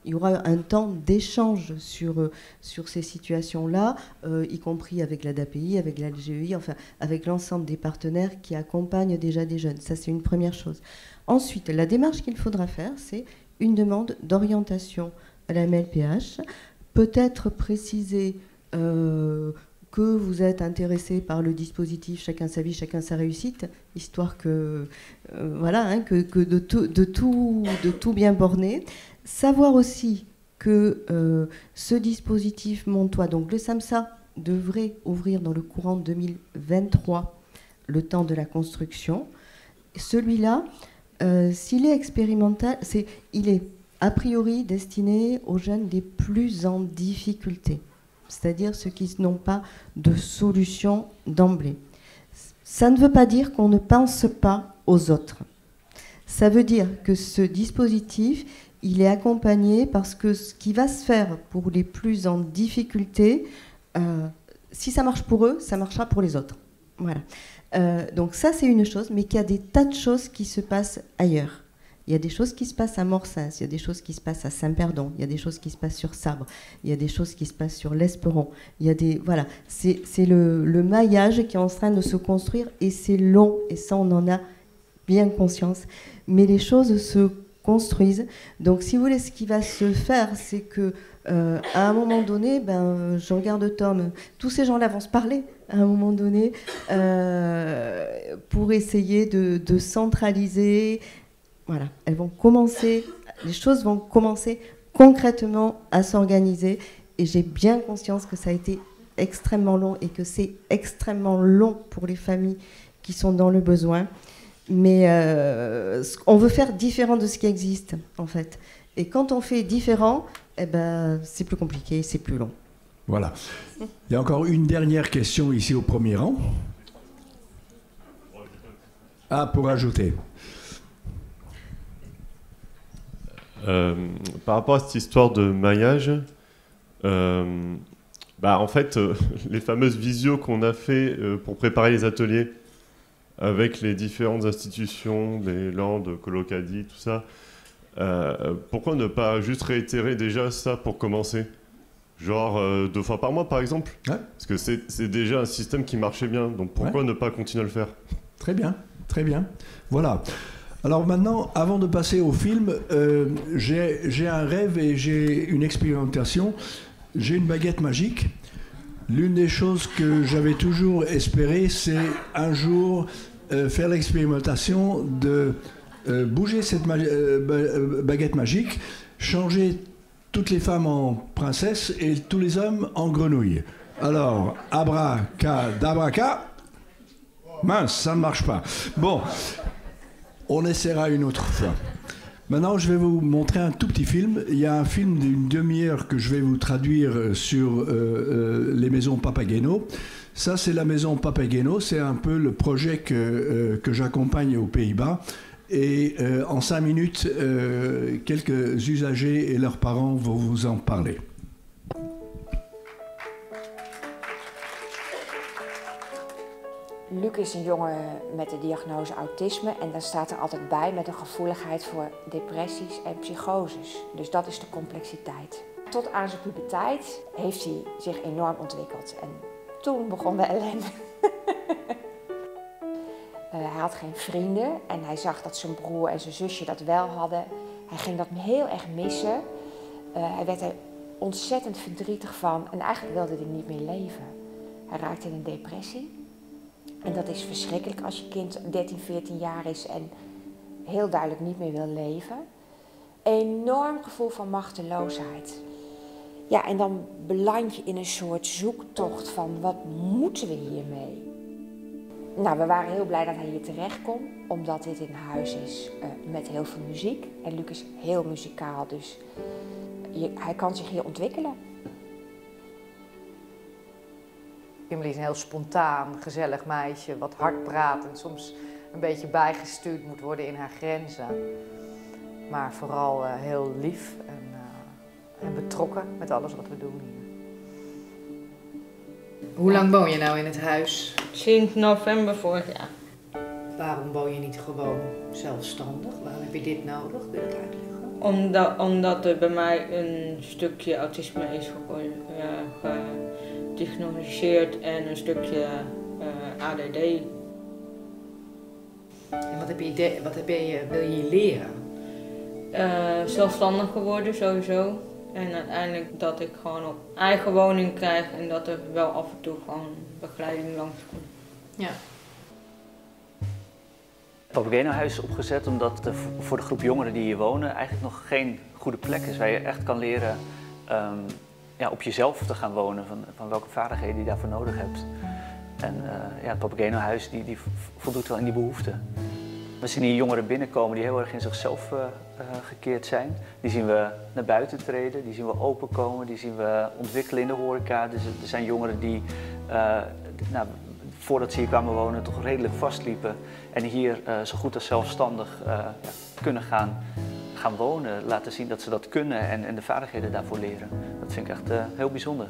il y aura un temps d'échange sur ces situations-là, y compris avec la DAPI, avec la LGEI, enfin avec l'ensemble des partenaires qui accompagnent déjà des jeunes. Ça, c'est une première chose. Ensuite, la démarche qu'il faudra faire, c'est une demande d'orientation à la MLPH, peut-être préciser que vous êtes intéressé par le dispositif Chacun sa vie, chacun sa réussite, histoire que, que de tout bien borner. Savoir aussi que ce dispositif Montois, donc le SAMSA, devrait ouvrir dans le courant 2023, le temps de la construction. Celui-là, s'il est expérimental, il est a priori destiné aux jeunes les plus en difficulté, c'est-à-dire ceux qui n'ont pas de solution d'emblée. Ça ne veut pas dire qu'on ne pense pas aux autres. Ça veut dire que ce dispositif, il est accompagné parce que ce qui va se faire pour les plus en difficulté, si ça marche pour eux, ça marchera pour les autres. Voilà. Donc ça, c'est une chose, mais qu'il y a des tas de choses qui se passent ailleurs. Il y a des choses qui se passent à Morsins, il y a des choses qui se passent à Saint-Perdon, il y a des choses qui se passent sur Sabre, il y a des choses qui se passent sur l'Esperon. Il y a des, voilà, c'est le maillage qui est en train de se construire et c'est long, et ça on en a bien conscience. Mais les choses se construisent. Donc si vous voulez, ce qui va se faire, c'est que à un moment donné, je regarde Tom, tous ces gens-là vont se parler à un moment donné pour essayer de centraliser. Voilà, les choses vont commencer concrètement à s'organiser et j'ai bien conscience que ça a été extrêmement long et que c'est extrêmement long pour les familles qui sont dans le besoin. Mais on veut faire différent de ce qui existe, en fait. Et quand on fait différent, c'est plus compliqué, c'est plus long. Voilà. Il y a encore une dernière question ici au premier rang. Ah, pour ajouter. Par rapport à cette histoire de maillage, en fait, les fameuses visios qu'on a fait pour préparer les ateliers avec les différentes institutions, les Landes, Colocadi, tout ça, pourquoi ne pas juste réitérer déjà ça pour commencer? Genre 2 fois par mois, par exemple, ouais. Parce que c'est déjà un système qui marchait bien, donc pourquoi ne pas continuer à le faire? Très bien, très bien. Voilà. Alors maintenant, avant de passer au film, j'ai un rêve et j'ai une expérimentation. J'ai une baguette magique. L'une des choses que j'avais toujours espéré, c'est un jour faire l'expérimentation de bougez cette baguette magique, changez toutes les femmes en princesses et tous les hommes en grenouilles. Alors, abracadabraca, mince, ça ne marche pas. Bon, on essaiera une autre fois. Maintenant, je vais vous montrer un tout petit film. Il y a un film d'une demi-heure que je vais vous traduire sur les maisons Papageno. Ça, c'est la maison Papageno. C'est un peu le projet que j'accompagne aux Pays-Bas. Et en 5 minutes, quelques usagers et leurs parents vont vous en parler. Luc is een jongen met de diagnose autisme en dan staat er altijd bij met een gevoeligheid voor depressies en psychoses. Dus dat is de complexiteit. Tot aan zijn puberteit heeft hij zich enorm ontwikkeld en toen begon de ellende. Hij had geen vrienden en hij zag dat zijn broer en zijn zusje dat wel hadden. Hij ging dat heel erg missen. Hij werd er ontzettend verdrietig van en eigenlijk wilde hij niet meer leven. Hij raakte in een depressie. En dat is verschrikkelijk als je kind 13, 14 jaar is en heel duidelijk niet meer wil leven. Enorm gevoel van machteloosheid. Ja, en dan beland je in een soort zoektocht van wat moeten we hiermee? Nou, we waren heel blij dat hij hier terecht kon, omdat dit een huis is met heel veel muziek. En Luc is heel muzikaal, dus hij kan zich hier ontwikkelen. Kimberly is een heel spontaan, gezellig meisje, wat hard praat en soms een beetje bijgestuurd moet worden in haar grenzen. Maar vooral heel lief en betrokken met alles wat we doen hier. Hoe lang woon je nou in het huis? Sinds november vorig jaar. Waarom woon je niet gewoon zelfstandig? Waarom heb je dit nodig? Wil je het uitleggen? Omdat er bij mij een stukje autisme is gediagnosticeerd en een stukje ADD. En wil je hier leren? Zelfstandig geworden sowieso. En uiteindelijk dat ik gewoon op eigen woning krijg en dat er wel af en toe gewoon begeleiding langskomt. Ja. Het Papageno-huis is opgezet omdat er voor de groep jongeren die hier wonen eigenlijk nog geen goede plek is waar je echt kan leren op jezelf te gaan wonen, van welke vaardigheden je daarvoor nodig hebt. En het Papageno-huis die voldoet wel in die behoeften. We zien hier jongeren binnenkomen die heel erg in zichzelf gekeerd zijn. Die zien we naar buiten treden, die zien we openkomen, die zien we ontwikkelen in de horeca. Dus er zijn jongeren die, voordat ze hier kwamen wonen, toch redelijk vastliepen. En hier zo goed als zelfstandig kunnen gaan wonen. Laten zien dat ze dat kunnen en de vaardigheden daarvoor leren. Dat vind ik echt heel bijzonder.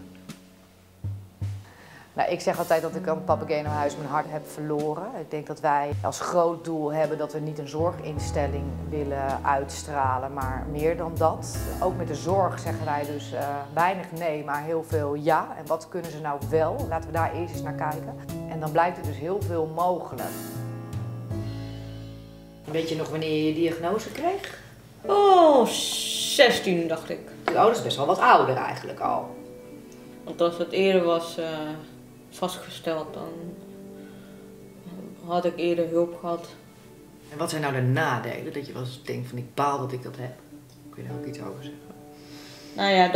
Nou, ik zeg altijd dat ik aan het Papageno-huis mijn hart heb verloren. Ik denk dat wij als groot doel hebben dat we niet een zorginstelling willen uitstralen, maar meer dan dat. Ook met de zorg zeggen wij dus weinig nee, maar heel veel ja. En wat kunnen ze nou wel? Laten we daar eerst eens naar kijken. En dan blijkt er dus heel veel mogelijk. Weet je nog wanneer je je diagnose kreeg? Oh, 16 dacht ik. Oh, dat is best wel wat ouder eigenlijk al. Want als het eerder was vastgesteld, dan had ik eerder hulp gehad. En wat zijn nou de nadelen? Dat je wel eens denkt van ik baal dat ik dat heb. Kun je daar ook iets over zeggen? Nou ja,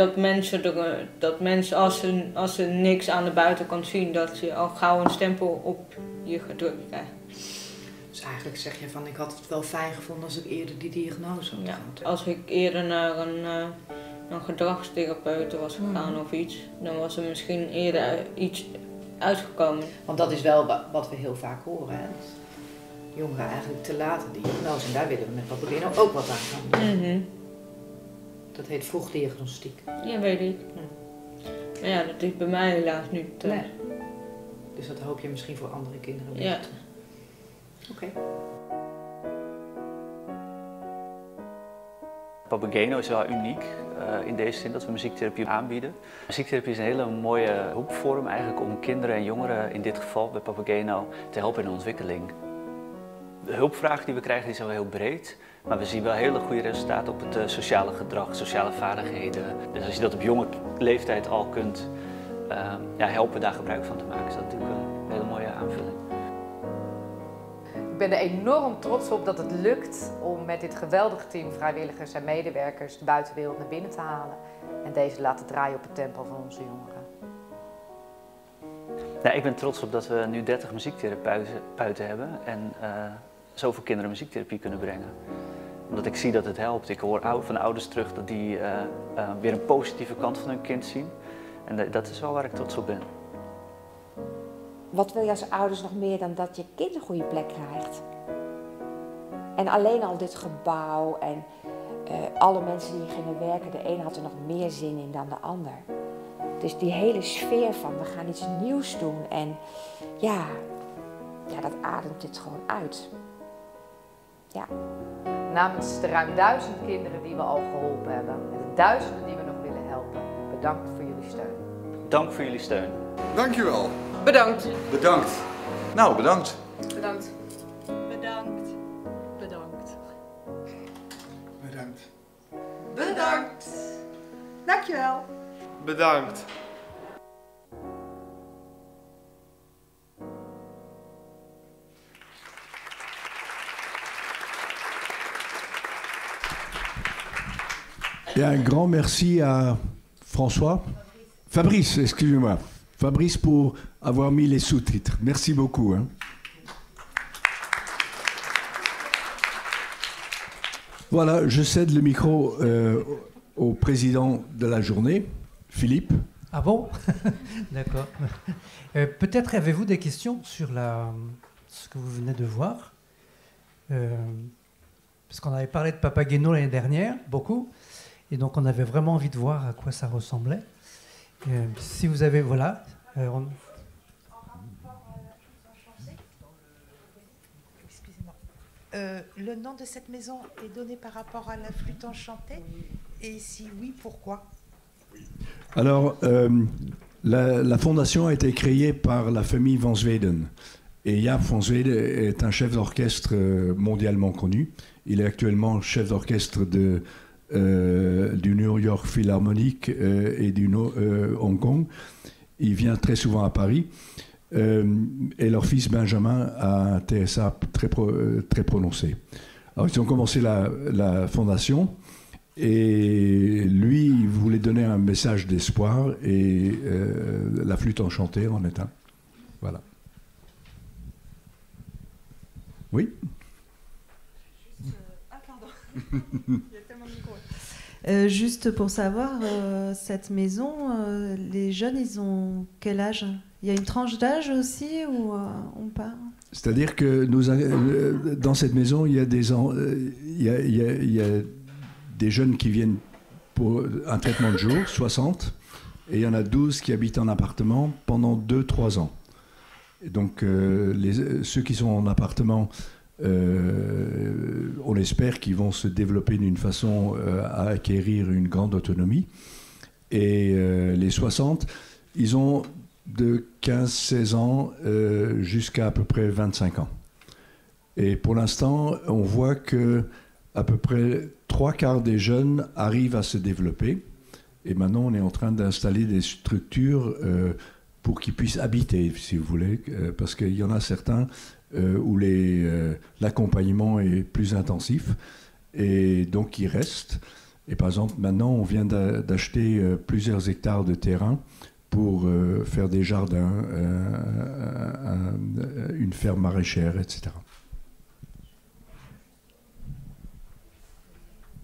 dat mensen als ze niks aan de buitenkant zien, dat ze al gauw een stempel op je gedrukt krijgen. Dus eigenlijk zeg je van ik had het wel fijn gevonden als ik eerder die diagnose had gehad. Als ik eerder naar een gedragstherapeut was gegaan of iets, dan was er misschien eerder iets uitgekomen. Want dat is wel wat we heel vaak horen, hè? Dat jongeren eigenlijk te laat een diagnose en daar willen we met Papageno ook wat aan gaan doen. Mm-hmm. Dat heet vroegdiagnostiek. Ja, weet ik. Maar ja, dat is bij mij helaas niet. Nee. Dus dat hoop je misschien voor andere kinderen weer. Ja. Oké. Papageno is wel uniek in deze zin dat we muziektherapie aanbieden. Muziektherapie is een hele mooie hulpvorm eigenlijk om kinderen en jongeren, in dit geval bij Papageno, te helpen in de ontwikkeling. De hulpvragen die we krijgen die zijn wel heel breed, maar we zien wel hele goede resultaten op het sociale gedrag, sociale vaardigheden. Dus als je dat op jonge leeftijd al kunt helpen daar gebruik van te maken, is dat natuurlijk een hele mooie aanvulling. Ik ben er enorm trots op dat het lukt om met dit geweldige team vrijwilligers en medewerkers de buitenwereld naar binnen te halen. En deze laten draaien op het tempo van onze jongeren. Ja, ik ben trots op dat we nu 30 muziektherapeuten hebben en zoveel kinderen muziektherapie kunnen brengen. Omdat ik zie dat het helpt. Ik hoor van de ouders terug dat die weer een positieve kant van hun kind zien. En dat is wel waar ik trots op ben. Wat wil je als ouders nog meer dan dat je kind een goede plek krijgt? En alleen al dit gebouw en alle mensen die hier gingen werken, de een had er nog meer zin in dan de ander. Dus die hele sfeer van we gaan iets nieuws doen en ja dat ademt dit gewoon uit. Ja. Namens de ruim 1000 kinderen die we al geholpen hebben en de duizenden die we nog willen helpen, bedankt voor jullie steun. Dank voor jullie steun. Dankjewel. Bedankt. Bedankt. Nou, bedankt. Bedankt. Bedankt. Bedankt. Bedankt. Bedankt. Dankjewel. Bedankt. Et un grand merci à Fabrice, excusez-moi. Fabrice pour avoir mis les sous-titres. Merci beaucoup. Hein. Voilà, je cède le micro au président de la journée, Philippe. Ah bon? D'accord. Peut-être avez-vous des questions sur ce que vous venez de voir, parce qu'on avait parlé de Papageno l'année dernière, beaucoup, et donc on avait vraiment envie de voir à quoi ça ressemblait. Si vous avez, voilà. Excusez-moi. Le nom de cette maison est donné par rapport à la flûte enchantée, et si oui, pourquoi? Alors, la fondation a été créée par la famille Van Zweden. Et Jaap Van Zweden est un chef d'orchestre mondialement connu. Il est actuellement chef d'orchestre du New York Philharmonic et du Hong Kong. Il vient très souvent à Paris. Et leur fils Benjamin a un TSA très prononcé. Alors, ils ont commencé la fondation. Et lui, il voulait donner un message d'espoir et la flûte enchantée en est un. Voilà. Oui. Pardon. Il y a tellement de micros. Juste pour savoir, cette maison, les jeunes, ils ont quel âge? Il y a une tranche d'âge aussi ou on part? C'est-à-dire que dans cette maison, il y a des jeunes qui viennent pour un traitement de jour, 60, et il y en a 12 qui habitent en appartement pendant 2-3 ans. Et donc ceux qui sont en appartement, on espère qu'ils vont se développer d'une façon à acquérir une grande autonomie. Et les 60, ils ont de 15-16 ans jusqu'à peu près 25 ans. Et pour l'instant, on voit que à peu près 3/4 des jeunes arrivent à se développer. Et maintenant, on est en train d'installer des structures pour qu'ils puissent habiter, si vous voulez, parce qu'il y en a certains où l'accompagnement est plus intensif, et donc ils restent. Et par exemple, maintenant, on vient d'acheter plusieurs hectares de terrain pour faire des jardins, une ferme maraîchère, etc.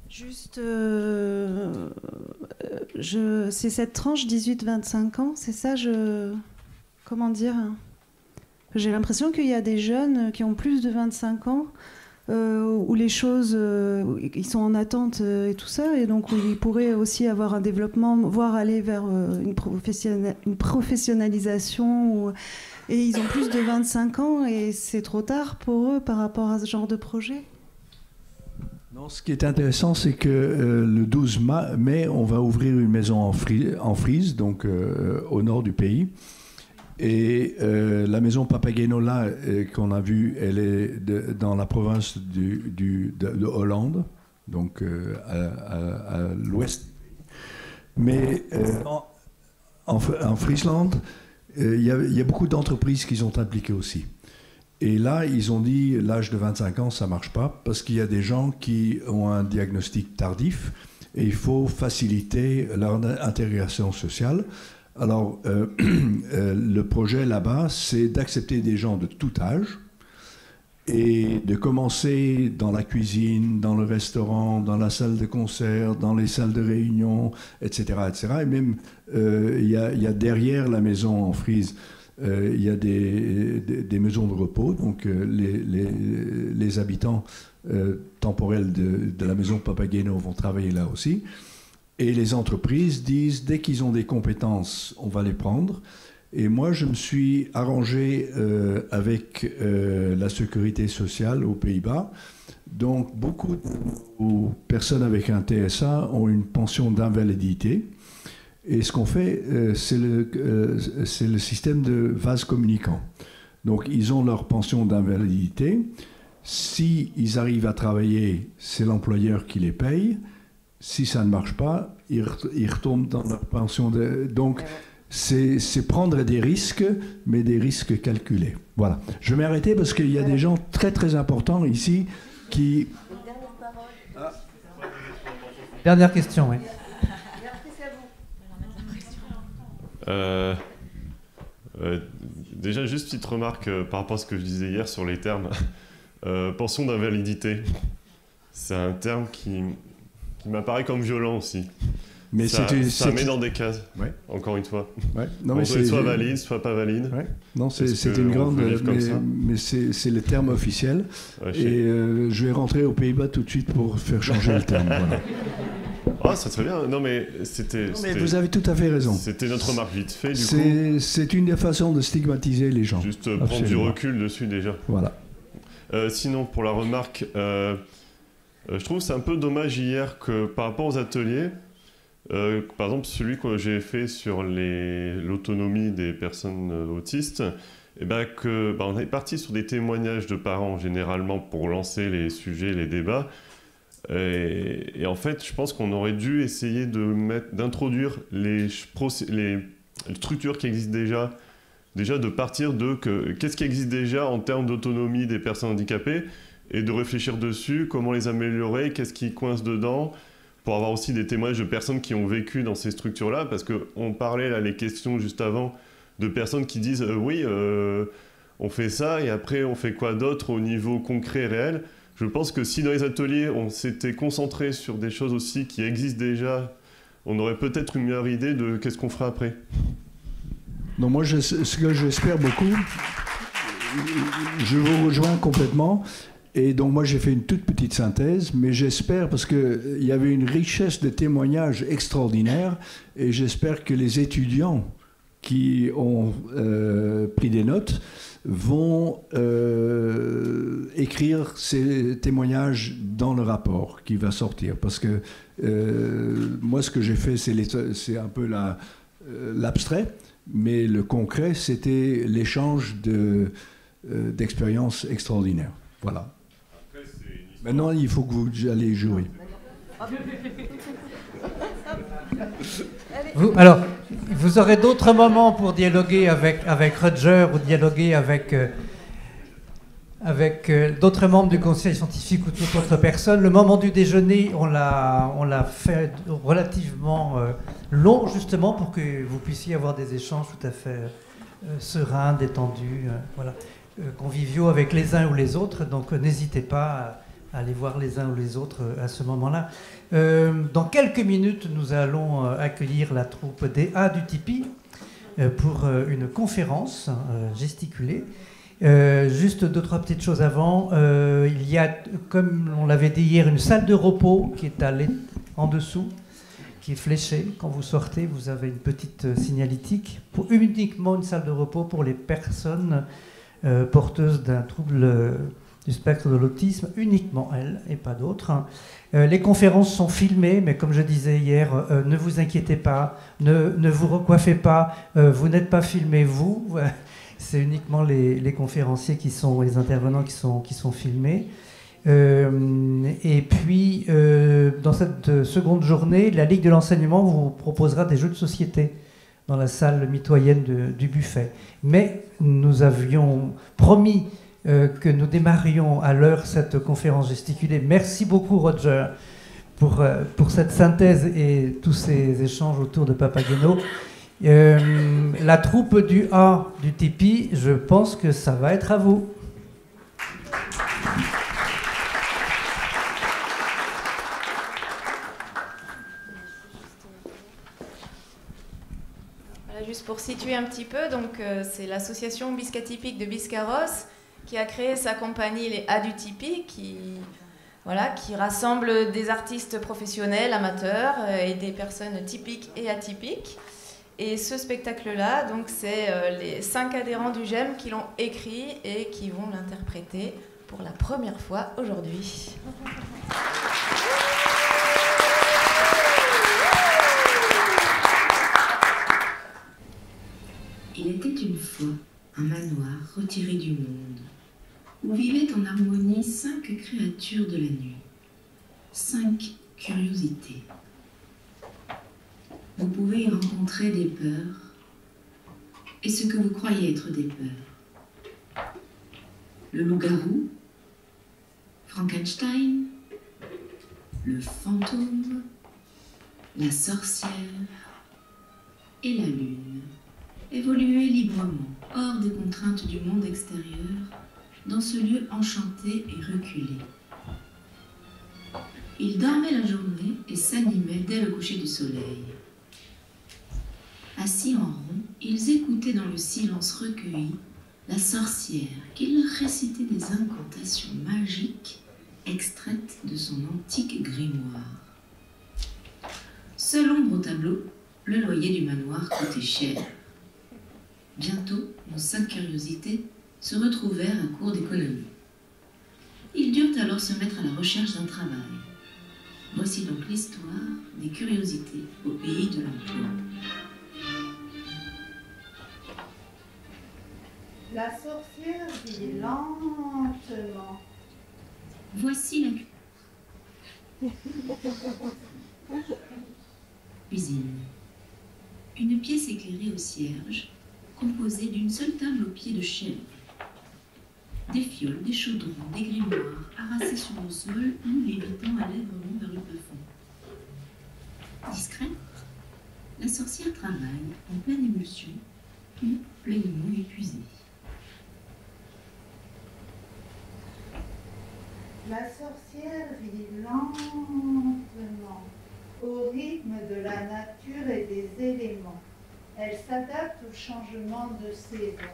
Juste, c'est cette tranche 18-25 ans, c'est ça, comment dire? J'ai l'impression qu'il y a des jeunes qui ont plus de 25 ans, où les choses, ils sont en attente et tout ça, et donc où ils pourraient aussi avoir un développement, voire aller vers une professionnalisation, et ils ont plus de 25 ans, et c'est trop tard pour eux par rapport à ce genre de projet. Non, ce qui est intéressant, c'est que le 12 mai, on va ouvrir une maison en Frise, donc au nord du pays. Et la maison Papageno là qu'on a vue, elle est dans la province de Hollande, donc à l'ouest. Mais en Friesland, il y a beaucoup d'entreprises qui sont impliquées aussi. Et là, ils ont dit, l'âge de 25 ans, ça ne marche pas, parce qu'il y a des gens qui ont un diagnostic tardif, et il faut faciliter leur intégration sociale. Alors, le projet là-bas, c'est d'accepter des gens de tout âge, et de commencer dans la cuisine, dans le restaurant, dans la salle de concert, dans les salles de réunion, etc. etc. Et même, il y a derrière la maison en Frise, il y a des maisons de repos. Donc, les habitants temporels de la maison Papageno vont travailler là aussi. Et les entreprises disent, dès qu'ils ont des compétences, on va les prendre. Et moi, je me suis arrangé avec la sécurité sociale aux Pays-Bas. Donc, beaucoup de personnes avec un TSA ont une pension d'invalidité. Et ce qu'on fait, c'est le système de vase communicant. Donc, ils ont leur pension d'invalidité. S'ils arrivent à travailler, c'est l'employeur qui les paye. Si ça ne marche pas, ils retombent dans leur pension. Donc, c'est prendre des risques, mais des risques calculés. Voilà. Je vais m'arrêter parce qu'il y a des gens très très importants ici qui... Dernière question, oui. Déjà, juste petite remarque par rapport à ce que je disais hier sur les termes. Pension d'invalidité, c'est un terme qui m'apparaît comme violent aussi. Mais ça met dans des cases, ouais. Encore une fois. Ouais. Non, mais c'est soit valide, soit pas valide. Ouais. Non, c'est une grande... Mais c'est le terme officiel. Ouais, et je vais rentrer aux Pays-Bas tout de suite pour faire changer le terme. Voilà. Ah, ça serait bien. Non, mais c'était... Mais vous avez tout à fait raison. C'était notre remarque vite fait, du coup. C'est une des façons de stigmatiser les gens. Juste prendre du recul dessus, déjà. Voilà. Sinon, pour la remarque, je trouve que c'est un peu dommage hier que par rapport aux ateliers, par exemple, celui que j'ai fait sur l'autonomie des personnes autistes, eh ben on est parti sur des témoignages de parents, généralement, pour lancer les sujets, les débats. Et en fait, je pense qu'on aurait dû essayer d'introduire les structures qui existent déjà de partir de qu'est-ce qui existe déjà en termes d'autonomie des personnes handicapées, et de réfléchir dessus, comment les améliorer, qu'est-ce qui coince dedans, pour avoir aussi des témoignages de personnes qui ont vécu dans ces structures-là, parce qu'on parlait, là, les questions juste avant, de personnes qui disent oui, on fait ça, et après on fait quoi d'autre au niveau concret, réel. Je pense que si dans les ateliers, on s'était concentré sur des choses aussi qui existent déjà, on aurait peut-être une meilleure idée de qu'est-ce qu'on fera après. Non, moi, ce que j'espère beaucoup, je vous rejoins complètement. Et donc moi j'ai fait une toute petite synthèse, mais j'espère, parce qu'il y avait une richesse de témoignages extraordinaires, et j'espère que les étudiants qui ont pris des notes vont écrire ces témoignages dans le rapport qui va sortir. Parce que moi ce que j'ai fait, c'est un peu l'abstrait, mais le concret, c'était l'échange d'expériences extraordinaires. Voilà. Maintenant, il faut que vous allez jouer. Vous aurez d'autres moments pour dialoguer avec Roger ou dialoguer avec d'autres membres du conseil scientifique ou toute autre personne. Le moment du déjeuner, on l'a fait relativement long, justement, pour que vous puissiez avoir des échanges tout à fait sereins, détendus, voilà, conviviaux avec les uns ou les autres. Donc n'hésitez pas à aller voir les uns ou les autres à ce moment-là. Dans quelques minutes, nous allons accueillir la troupe des A du Tipeee pour une conférence gesticulée. Juste deux, trois petites choses avant. Il y a, comme on l'avait dit hier, une salle de repos qui est en dessous, qui est fléchée. Quand vous sortez, vous avez une petite signalétique. Uniquement une salle de repos pour les personnes porteuses d'un trouble du spectre de l'autisme, uniquement elles et pas d'autres. Les conférences sont filmées, mais comme je disais hier, ne vous inquiétez pas, ne vous recoiffez pas, vous n'êtes pas filmés, vous. C'est uniquement les conférenciers les intervenants qui sont filmés. Et puis, dans cette seconde journée, la Ligue de l'enseignement vous proposera des jeux de société dans la salle mitoyenne du buffet. Mais nous avions promis que nous démarrions à l'heure cette conférence gesticulée. Merci beaucoup, Roger, pour cette synthèse et tous ces échanges autour de Papageno. La troupe du A du Tipeee, je pense que ça va être à vous. Voilà, juste pour situer un petit peu, donc c'est l'association Biscatypique de Biscarrosse qui a créé sa compagnie les A du Tipeee, qui rassemble des artistes professionnels, amateurs et des personnes typiques et atypiques. Et ce spectacle-là, donc c'est les 5 adhérents du GEM qui l'ont écrit et qui vont l'interpréter pour la première fois aujourd'hui. Il était une fois un manoir retiré du monde, où vivaient en harmonie 5 créatures de la nuit, 5 curiosités. Vous pouvez y rencontrer des peurs et ce que vous croyez être des peurs. Le loup-garou, Frankenstein, le fantôme, la sorcière et la lune. Évoluer librement, hors des contraintes du monde extérieur, dans ce lieu enchanté et reculé. Ils dormaient la journée et s'animaient dès le coucher du soleil. Assis en rond, ils écoutaient dans le silence recueilli la sorcière qui leur récitait des incantations magiques extraites de son antique grimoire. Seul ombre au tableau, le loyer du manoir coûtait cher. Bientôt, nos 5 curiosités se retrouvèrent à court d'économie. Ils durent alors se mettre à la recherche d'un travail. Voici donc l'histoire des curiosités au pays de l'emploi. La sorcière dit lentement. Voici la cuisine. Une pièce éclairée au cierge, composée d'une seule table au pied de chèvre. Des fioles, des chaudrons, des grimoires harassés sur le sol ou lévitant allègrement vers le plafond. Discrète, la sorcière travaille en pleine émotion ou pleinement épuisée. La sorcière vit lentement au rythme de la nature et des éléments. Elle s'adapte au changement de saison.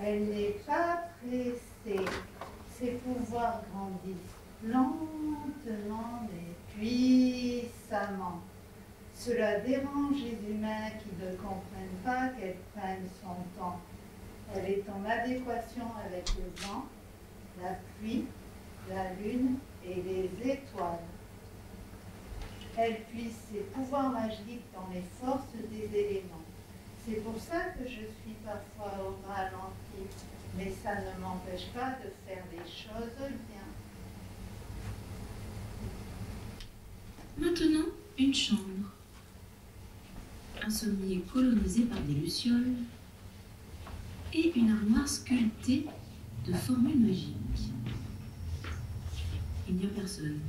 Elle n'est pas pressée. Ses pouvoirs grandissent lentement mais puissamment. Cela dérange les humains qui ne comprennent pas qu'elle prenne son temps. Elle est en adéquation avec le vent, la pluie, la lune et les étoiles. Elle puise ses pouvoirs magiques dans les forces des éléments. C'est pour ça que je suis parfois au ralenti, mais ça ne m'empêche pas de faire les choses bien. Maintenant, une chambre. Un sommier colonisé par des lucioles et une armoire sculptée de formules magiques. Il n'y a personne.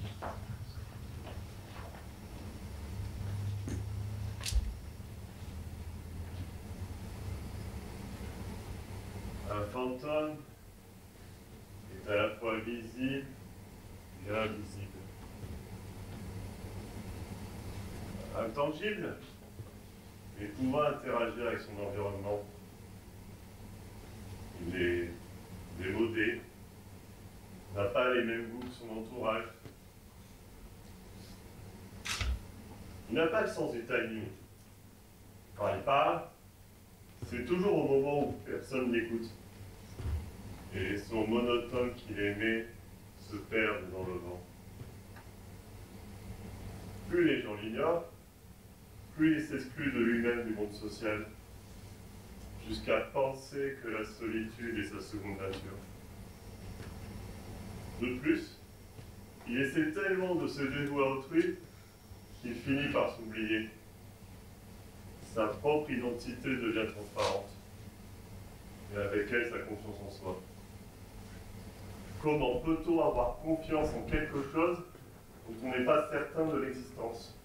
Un fantôme est à la fois visible et invisible. Intangible, mais pouvant interagir avec son environnement. Il est démodé, n'a pas les mêmes goûts que son entourage. Il n'a pas le sens du timing. Quand il parle, c'est toujours au moment où personne n'écoute. Et les sons monotones qu'il émet se perdent dans le vent. Plus les gens l'ignorent, plus il s'exclut de lui-même du monde social, jusqu'à penser que la solitude est sa seconde nature. De plus, il essaie tellement de se dévouer à autrui qu'il finit par s'oublier. Sa propre identité devient transparente, et avec elle sa confiance en soi. Comment peut-on avoir confiance en quelque chose dont on n'est pas certain de l'existence?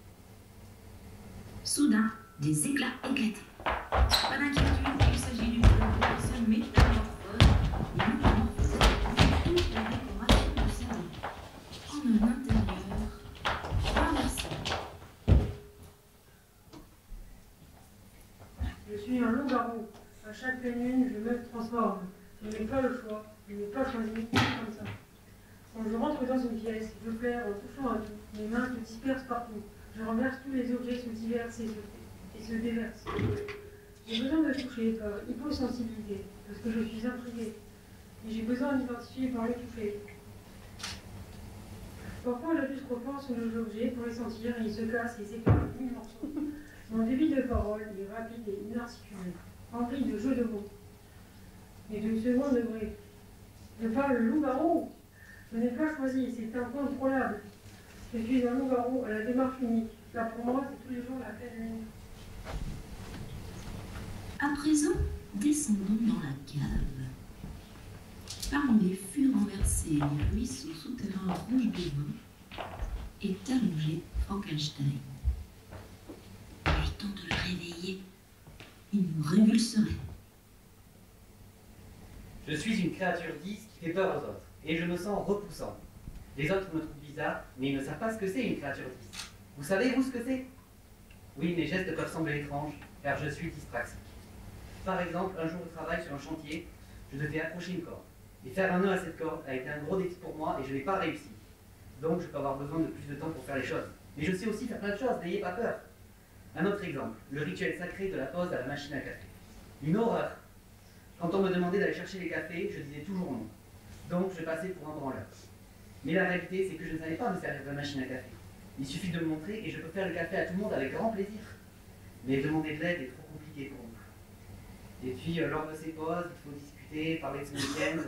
Soudain, des éclats éclatés. Pas d'inquiétude, il s'agit d'une opération métamorphose. Une métamorphose de toute la décoration du cerveau. En un intérieur inversé. Je suis un loup-garou. À chaque pleine lune, je me transforme. Je n'ai pas le choix. Je n'ai pas choisi comme ça. Quand je rentre dans une pièce, je flaire en touchant à tout. Mes mains se dispersent partout. Je renverse tous les objets se diversent et se déversent. J'ai besoin de toucher par hyposensibilité, parce que je suis intriguée. Et j'ai besoin d'identifier par le toucher. Parfois, j'appuie trop fort sur nos objets pour les sentir et ils se cassent et s'éclatent en mille morceaux. Mon débit de parole est rapide et inarticulé, rempli de jeux de mots. Et de second degré. Je parle loup-garou. Je n'ai pas choisi, c'est incontrôlable. Je suis un loup-garou à la démarche unique. Là, pour moi, c'est tous les jours la pleine lune. À présent, descendons dans la cave. Parmi les fûts renversés et les ruisseaux souterrains rouges de vin, est allongé Frankenstein. Le temps de le réveiller, il nous révulserait. Je suis une créature 10 qui fait peur aux autres, et je me sens repoussant. Les autres me trouvent bizarre, mais ils ne savent pas ce que c'est une créature 10. Vous savez, vous, ce que c'est? Oui, mes gestes peuvent sembler étranges, car je suis dyspraxique. Par exemple, un jour au travail sur un chantier, je devais accrocher une corde. Et faire un nœud à cette corde a été un gros défi pour moi et je n'ai pas réussi. Donc je peux avoir besoin de plus de temps pour faire les choses. Mais je sais aussi faire plein de choses, n'ayez pas peur. Un autre exemple, le rituel sacré de la pause à la machine à café. Une horreur. Quand on me demandait d'aller chercher les cafés, je disais toujours non. Donc je passais pour un branleur. Mais la réalité, c'est que je ne savais pas me servir de la machine à café. Il suffit de me montrer et je peux faire le café à tout le monde avec grand plaisir. Mais demander de l'aide est trop compliqué pour nous. Et puis, lors de ces pauses, il faut discuter, parler de son week-end.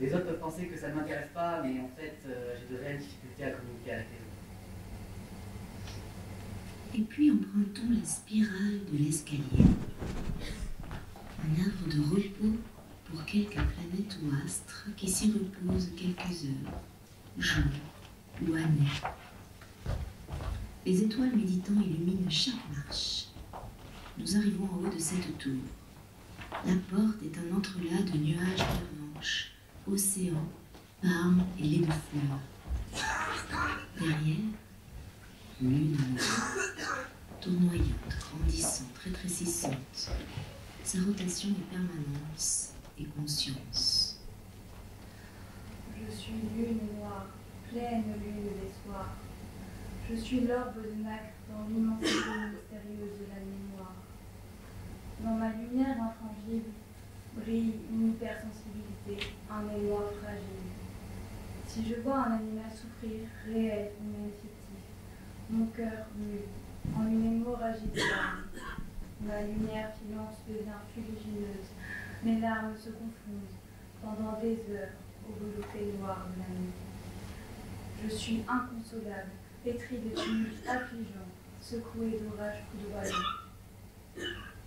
Les autres peuvent penser que ça ne m'intéresse pas, mais en fait, j'ai de réelles difficultés à communiquer avec les autres. Et puis empruntons la spirale de l'escalier. Un havre de repos pour quelques planètes ou astres qui s'y reposent quelques heures, jours ou années. Les étoiles méditant illuminent chaque marche. Nous arrivons en haut de cette tour. La porte est un entrelac de nuages blanches, océan, palmes et lait de fleurs. Derrière, lune tournoyante, grandissante, rétrécissante. Sa rotation est permanence et conscience. Je suis lune noire, pleine lune des soirs. Je suis l'orbe de nacre dans l'immensité mystérieuse de la mémoire. Dans ma lumière intangible brille une hypersensibilité, un émoi fragile. Si je vois un animal souffrir, réel ou même fictif, mon cœur mue en une hémorragie de larmes. Ma lumière filante devient fuligineuse, mes larmes se confondent pendant des heures au velouté noir de la nuit. Je suis inconsolable, pétrie de tumultes affligeants, secouée d'orages coudoyants.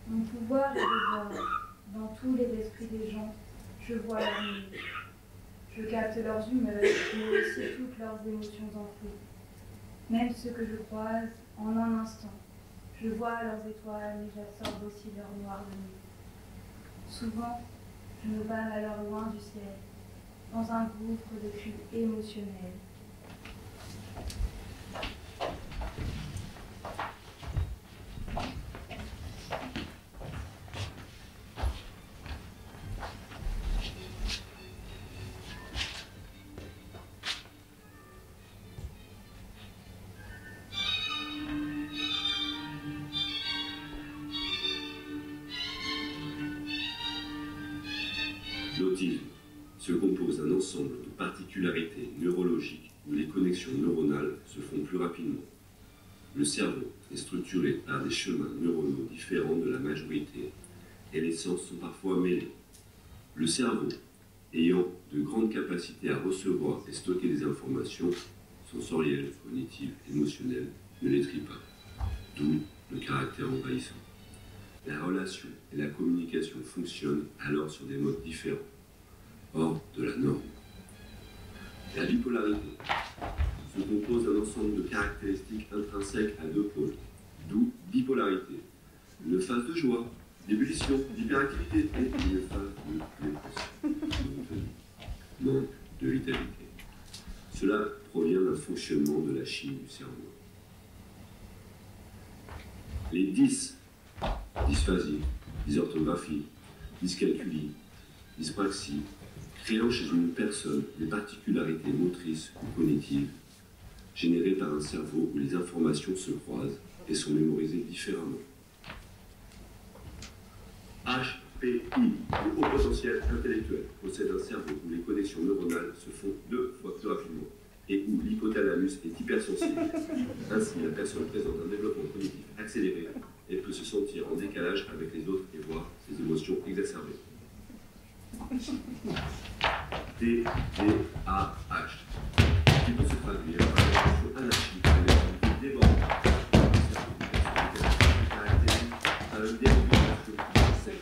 Mon pouvoir est de voir, dans tous les esprits des gens, je vois leur nuit. Je capte leurs humeurs, mais aussi toutes leurs émotions enfouies. Même ceux que je croise, en un instant, je vois leurs étoiles, mais j'absorbe aussi leur noir de nuit. Souvent, je me bats alors loin du ciel, dans un gouffre de flux émotionnel. L'autisme se compose d'un ensemble de particularités neurologiques où les connexions neuronales se font plus rapidement. Le cerveau est structuré par des chemins neuronaux différents de la majorité et les sens sont parfois mêlés. Le cerveau, ayant de grandes capacités à recevoir et stocker des informations sensorielles, cognitives, émotionnelles, ne les trie pas, d'où le caractère envahissant. La relation et la communication fonctionnent alors sur des modes différents, hors de la norme. La bipolarité se compose d'un ensemble de caractéristiques intrinsèques à deux pôles, d'où bipolarité. Une phase de joie, d'ébullition, d'hyperactivité et une phase de dépression, manque de vitalité. Cela provient d'un fonctionnement de la chimie du cerveau. Les dysphasie, dysorthographie, dyscalculie, dyspraxie, créant chez une personne des particularités motrices ou cognitives générées par un cerveau où les informations se croisent et sont mémorisées différemment. HPI, le haut potentiel intellectuel, possède un cerveau où les connexions neuronales se font 2 fois plus rapidement et où l'hypothalamus est hypersensible. Ainsi, la personne présente un développement cognitif accéléré et peut se sentir en décalage avec les autres et voir ses émotions exacerbées. TDAH, qui peut se traduire par une émotion anarchique et une activité débordante. Caractérisé par une dérégulation sexuelle.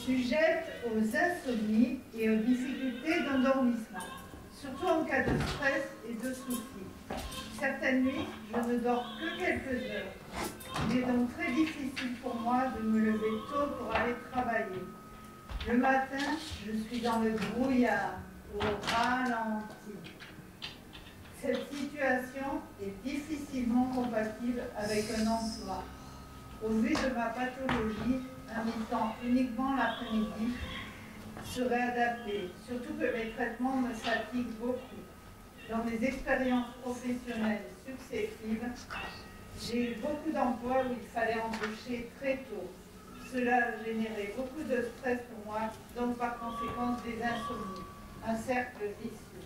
Sujette aux insomnies et aux difficultés d'endormissement, surtout en cas de stress et de soucis. Certaines nuits, je ne dors que quelques heures. Il est donc très difficile pour moi de me lever tôt pour aller travailler. Le matin, je suis dans le brouillard, au ralenti. Cette situation est difficilement compatible avec un emploi. Au vu de ma pathologie, un mi-temps uniquement l'après-midi serait adapté, surtout que mes traitements me fatiguent beaucoup. Dans mes expériences professionnelles successives, j'ai eu beaucoup d'emplois où il fallait embaucher très tôt. Cela générait beaucoup de stress pour moi, donc par conséquent des insomnies. Un cercle vicieux.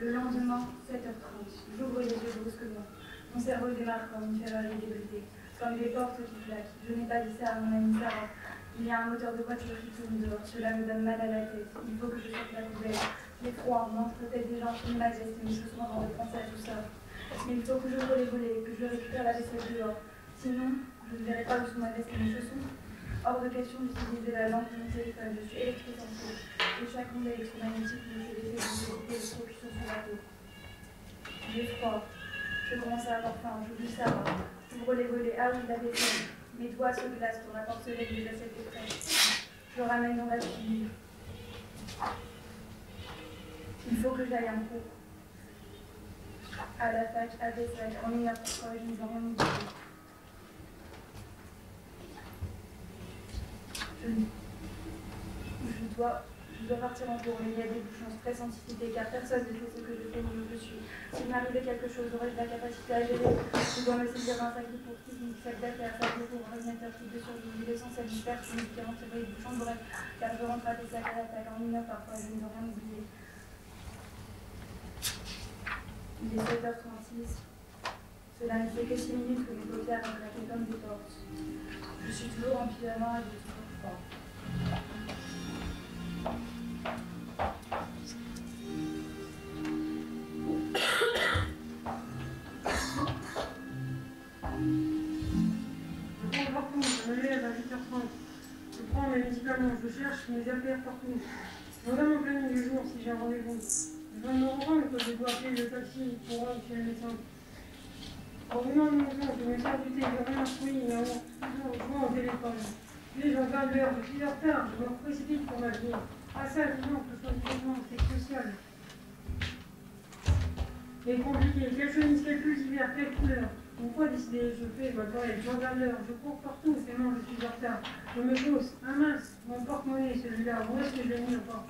Le lendemain, 7h30, j'ouvre les yeux brusquement. Mon cerveau démarre comme une Ferrari débridée, comme des portes qui claquent. Je n'ai pas dit ça à mon ami Sarah. Il y a un moteur de voiture qui tourne dehors. Cela me donne mal à la tête. Il faut que je sorte la poubelle. Les froids, m'entre-tête des gens, ma veste et mes chaussons avant de penser à tout ça. Mais il faut que j'ouvre les volets, que je récupère la vaisselle dehors. Sinon, je ne verrai pas où sont ma veste et mes chaussons. Hors de question d'utiliser la lampe de mon téléphone. Je suis électrosensible. Et chaque onde électromagnétique me fait l'effet d'une électrocution sur la peau. J'ai froid. Je commence à avoir faim. J'oublie ça. J'ouvre les volets. Ah oui, la vaisselle. Mes doigts se glacent pour la porcelaine des assiettes est prête. Je ramène dans la cuisine. Il faut que j'aille en cours. à la fac à Pessac en une heure pourquoi je ne veux rien oublier. Je dois partir en cours, mais il y a des bouchons très scientifiques car personne ne fait ce que je fais ni je suis. S'il m'arrivait quelque chose, j'aurais la capacité à gérer. Je dois me saisir d'un sac pour technique, sac d'affaires, sac de cours, ordinateur, kit de survie, l'essentiel du père, qui me retirer les bouchons, bref, car je rentre à Pessac à l'attaque en une heure parfois, je ne dois rien oublier. Il est 7h36. Cela ne fait que 6 minutes que mes paupières ont claqué comme des torses. Je suis toujours en pyjama et je suis toujours froid. Je prends partout, je me lève à 8h30. Je prends mes médicaments, je cherche mes affaires partout. Je regarde mon planning du jour si j'ai un rendez-vous. Je dois me rendre que je dois appeler le taxi pour rendre chez le médecin. En venant de mon temps, je me sers du thé, je rien fruit, mais toujours jouant au téléphone. Puis je regarde l'heure, je suis en retard, je me précipite pour m'habiller. Ah ça, disons que ce soit du vêtement, c'est crucial. C'est compliqué, quelle chemise, quel pull d'hiver, quelle couleur. Une fois décidé, je fais ma toilette, je regarde l'heure, je cours partout, c'est bon, je suis en retard. Je me pose, ah mince, mon porte-monnaie, celui-là, où est-ce que je l'ai mis encore?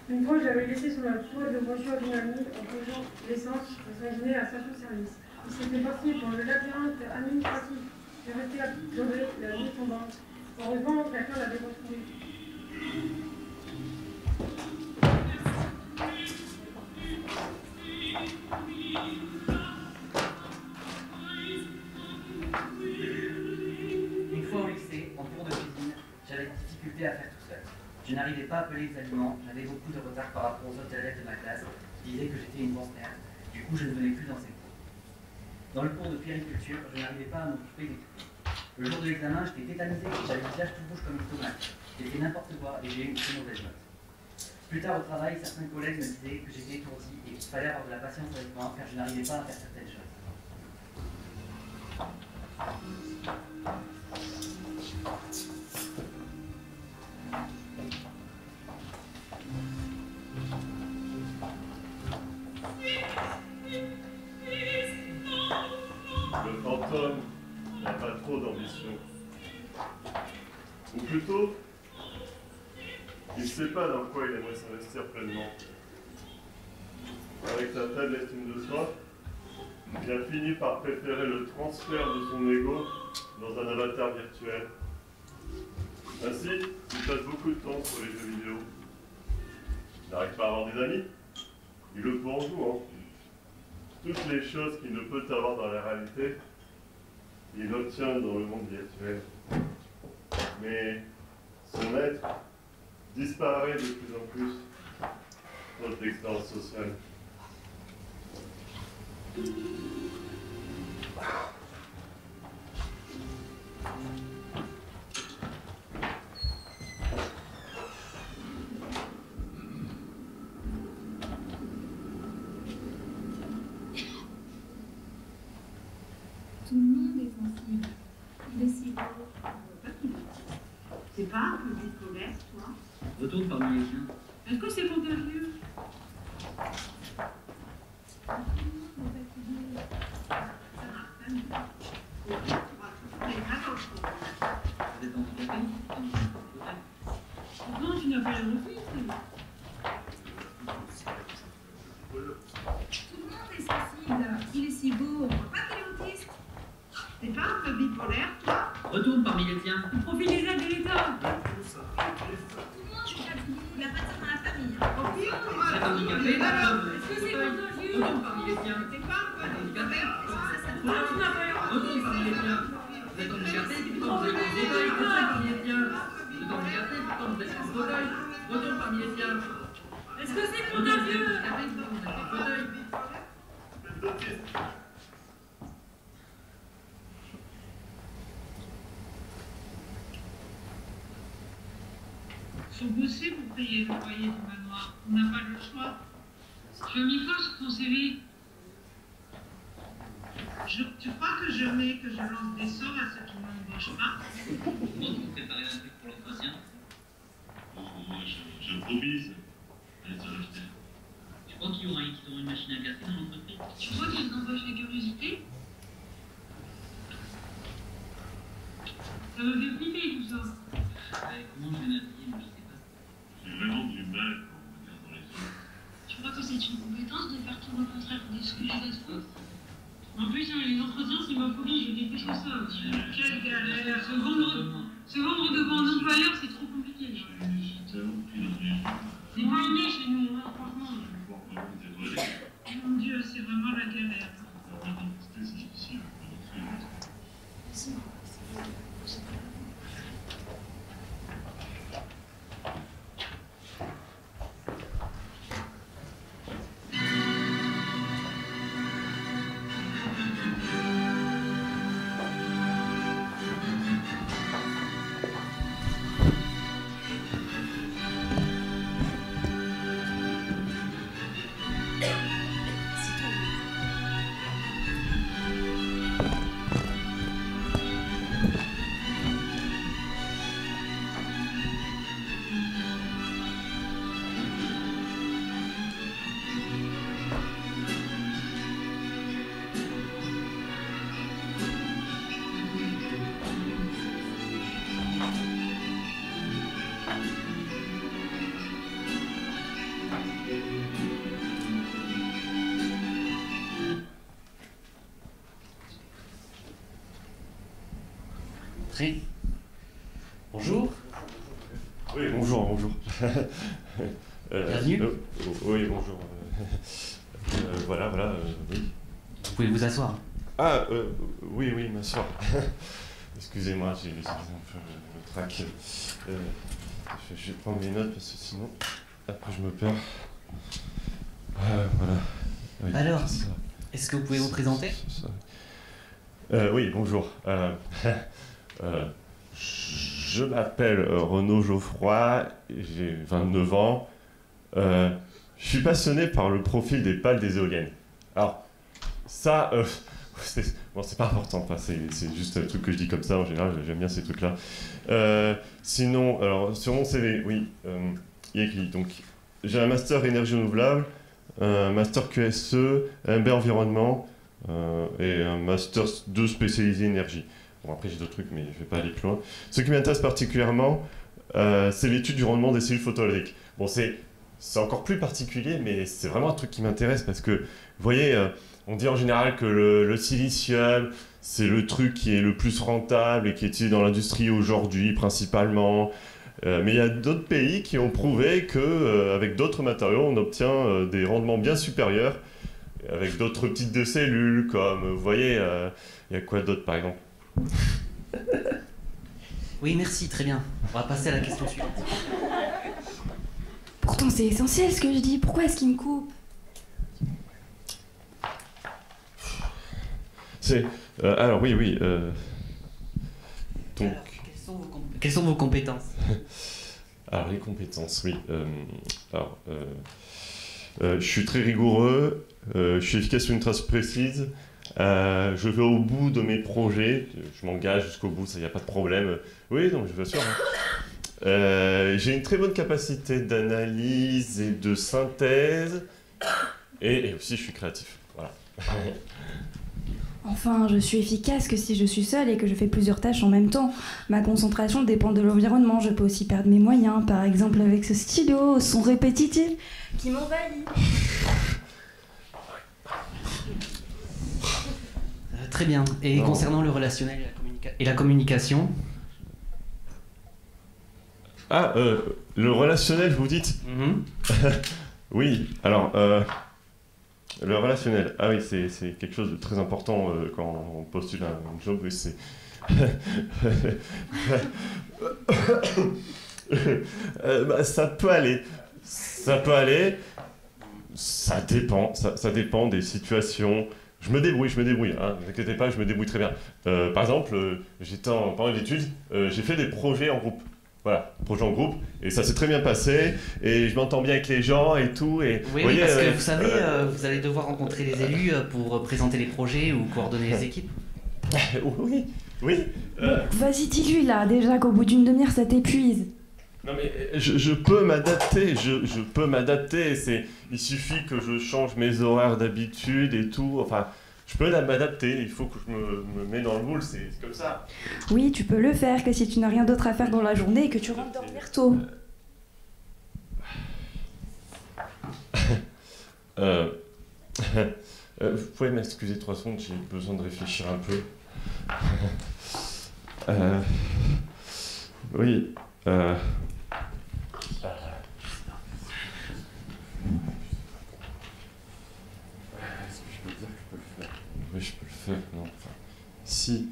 Une fois, j'avais laissé sur la toile de voiture d'une amie en faisant l'essence, je s'imaginais à station-service. Il s'était parti pour le labyrinthe administratif. J'ai resté à pleurer la nuit tombante. Heureusement, quelqu'un l'avait retrouvé. Une fois au lycée, en cours de cuisine, j'avais des difficultés à faire tout seul. Je n'arrivais pas à peler les aliments, j'avais beaucoup de retard par rapport aux autres élèves de ma classe qui disaient que j'étais une banquière. Du coup, je ne venais plus dans ces cours. Dans le cours de puériculture, je n'arrivais pas à m'occuper des cours. Le jour de l'examen, j'étais tétanisé, j'avais le visage tout rouge comme une tomate. J'ai fait n'importe quoi et j'ai eu une très mauvaise note. Plus tard au travail, certains collègues me disaient que j'étais étourdi et qu'il fallait avoir de la patience avec moi car je n'arrivais pas à faire certaines choses. Le fantôme n'a pas trop d'ambition. Ou plutôt, il ne sait pas dans quoi il aimerait s'investir pleinement. Avec sa faible estime de soi, il a fini par préférer le transfert de son ego dans un avatar virtuel. Ainsi, il passe beaucoup de temps sur les jeux vidéo. Il n'arrive pas à avoir des amis. Il le faut en jouant. Toutes les choses qu'il ne peut avoir dans la réalité, il l'obtient dans le monde virtuel. Mais son être disparaît de plus en plus dans l'expérience sociale. Tout le monde est sensible. Il est si beau. C'est pas un peu bipolaire, toi? Retourne parmi les chiens. Est-ce que c'est contagieux? Non, tu n'as pas le refus. Tout le monde est sensible. Il est si beau. On voit pas qu'il est autiste. T'es pas un peu bipolaire, toi? Retourne parmi les tiens. Tu profites des aides de l'État. Tout le monde est fatigué. Il n'a pas de ça dans la famille. C'est handicapé, est-ce que c'est contagieux? Retourne parmi les tiens. T'es pas un peu handicapé? Retourne parmi les tiens. Vous êtes handicapé, pourtant vous êtes en fauteuil. Retourne parmi les tiens. Vous êtes handicapé, pourtant vous êtes en fauteuil. Retourne parmi les tiens. Est-ce que c'est contagieux? Vous êtes handicapé, pourtant vous êtes en fauteuil. Faut bosser pour payer le loyer du manoir. On n'a pas le choix. Tu as mis quoi sur ton CV? Tu crois que je lance des sorts à ceux qui ne m'embauchent pas? Comment vous préparez un truc pour l'entretien? J'improvise. Allez, sur le jeter. crois qu'ils auront une machine à café dans l'entreprise. Tu crois qu'ils embauchent la curiosité? Ça me fait flipper tout ça. Comment je vais m'habiller, moi, je sais pas. J'ai vraiment du mal quand on me regarde dans les yeux. Tu crois que c'est une compétence de faire tout le contraire de ce que j'ai fait? En plus, les entretiens, c'est ma phobie, je déteste ça. Quelle galère. Se vendre devant un employeur, c'est trop compliqué. C'est pas inné chez nous, hein, franchement. Mon Dieu, c'est vraiment la galère. Bonjour. Oui, bonjour. Bienvenue. Oui, bonjour. Voilà, oui. Vous pouvez vous asseoir. Ah, oui, m'asseoir. Excusez-moi, j'ai un peu le trac. Je vais prendre mes notes parce que sinon, après je me perds. Voilà. Oui, alors, est-ce que vous pouvez vous présenter? Oui, bonjour. Je m'appelle Renaud Geoffroy, j'ai 29 ans. Je suis passionné par le profil des pales des éoliennes. Alors, ça, c'est pas important, c'est juste un truc que je dis comme ça, en général, j'aime bien ces trucs-là. Sinon, alors, sur mon CV, oui, il y a écrit, donc, j'ai un master énergie renouvelable, un master QSE, MB environnement, et un master 2 spécialisé énergie. Bon, après j'ai d'autres trucs, mais je ne vais pas aller plus loin. Ce qui m'intéresse particulièrement, c'est l'étude du rendement des cellules photovoltaïques. Bon, c'est encore plus particulier, mais c'est vraiment un truc qui m'intéresse parce que, vous voyez, on dit en général que le silicium, c'est le truc qui est le plus rentable et qui est utilisé dans l'industrie aujourd'hui, principalement. Mais il y a d'autres pays qui ont prouvé qu'avec d'autres matériaux, on obtient des rendements bien supérieurs avec d'autres types de cellules, comme, vous voyez, il y a quoi d'autre, par exemple? Oui, merci, très bien. On va passer à la question suivante. Pourtant, c'est essentiel ce que je dis. Pourquoi est-ce qu'il me coupe? Alors, oui. Donc... Alors, quelles sont vos compétences? Alors, les compétences, oui. Je suis très rigoureux, je suis efficace sur une trace précise, je vais au bout de mes projets, je m'engage jusqu'au bout, ça, il n'y a pas de problème. Oui, donc je vous assure. J'ai une très bonne capacité d'analyse et de synthèse, et aussi je suis créatif. Voilà. Enfin, je suis efficace que si je suis seule et que je fais plusieurs tâches en même temps. Ma concentration dépend de l'environnement, je peux aussi perdre mes moyens, par exemple avec ce stylo, au son répétitif qui m'envahit. Très bien. Et concernant le relationnel et la communication? Ah, le relationnel, vous dites? Oui, alors... le relationnel, ah oui, c'est quelque chose de très important quand on postule un job, oui, c'est... ça peut aller, ça dépend des situations. Je me débrouille, hein, ne vous inquiétez pas, je me débrouille très bien. Par exemple, pendant les études, j'ai fait des projets en groupe. Voilà, projet en groupe, et ça s'est très bien passé, et je m'entends bien avec les gens et tout. Et, oui, voyez, parce que vous savez, vous allez devoir rencontrer les élus pour présenter les projets ou coordonner les équipes. Oui. Bon, vas-y, dis-lui là, déjà qu'au bout d'une demi-heure ça t'épuise. Non mais je peux m'adapter, je peux m'adapter, il suffit que je change mes horaires d'habitude et tout, enfin, je peux m'adapter, il faut que je me mets dans le moule, c'est comme ça. Oui, tu peux le faire, que si tu n'as rien d'autre à faire dans la journée et que tu rentres dormir tôt. Vous pouvez m'excuser 3 secondes, j'ai besoin de réfléchir un peu. Oui. Est-ce que je peux dire que je peux le faire? Oui, je peux le faire. Non, enfin, si.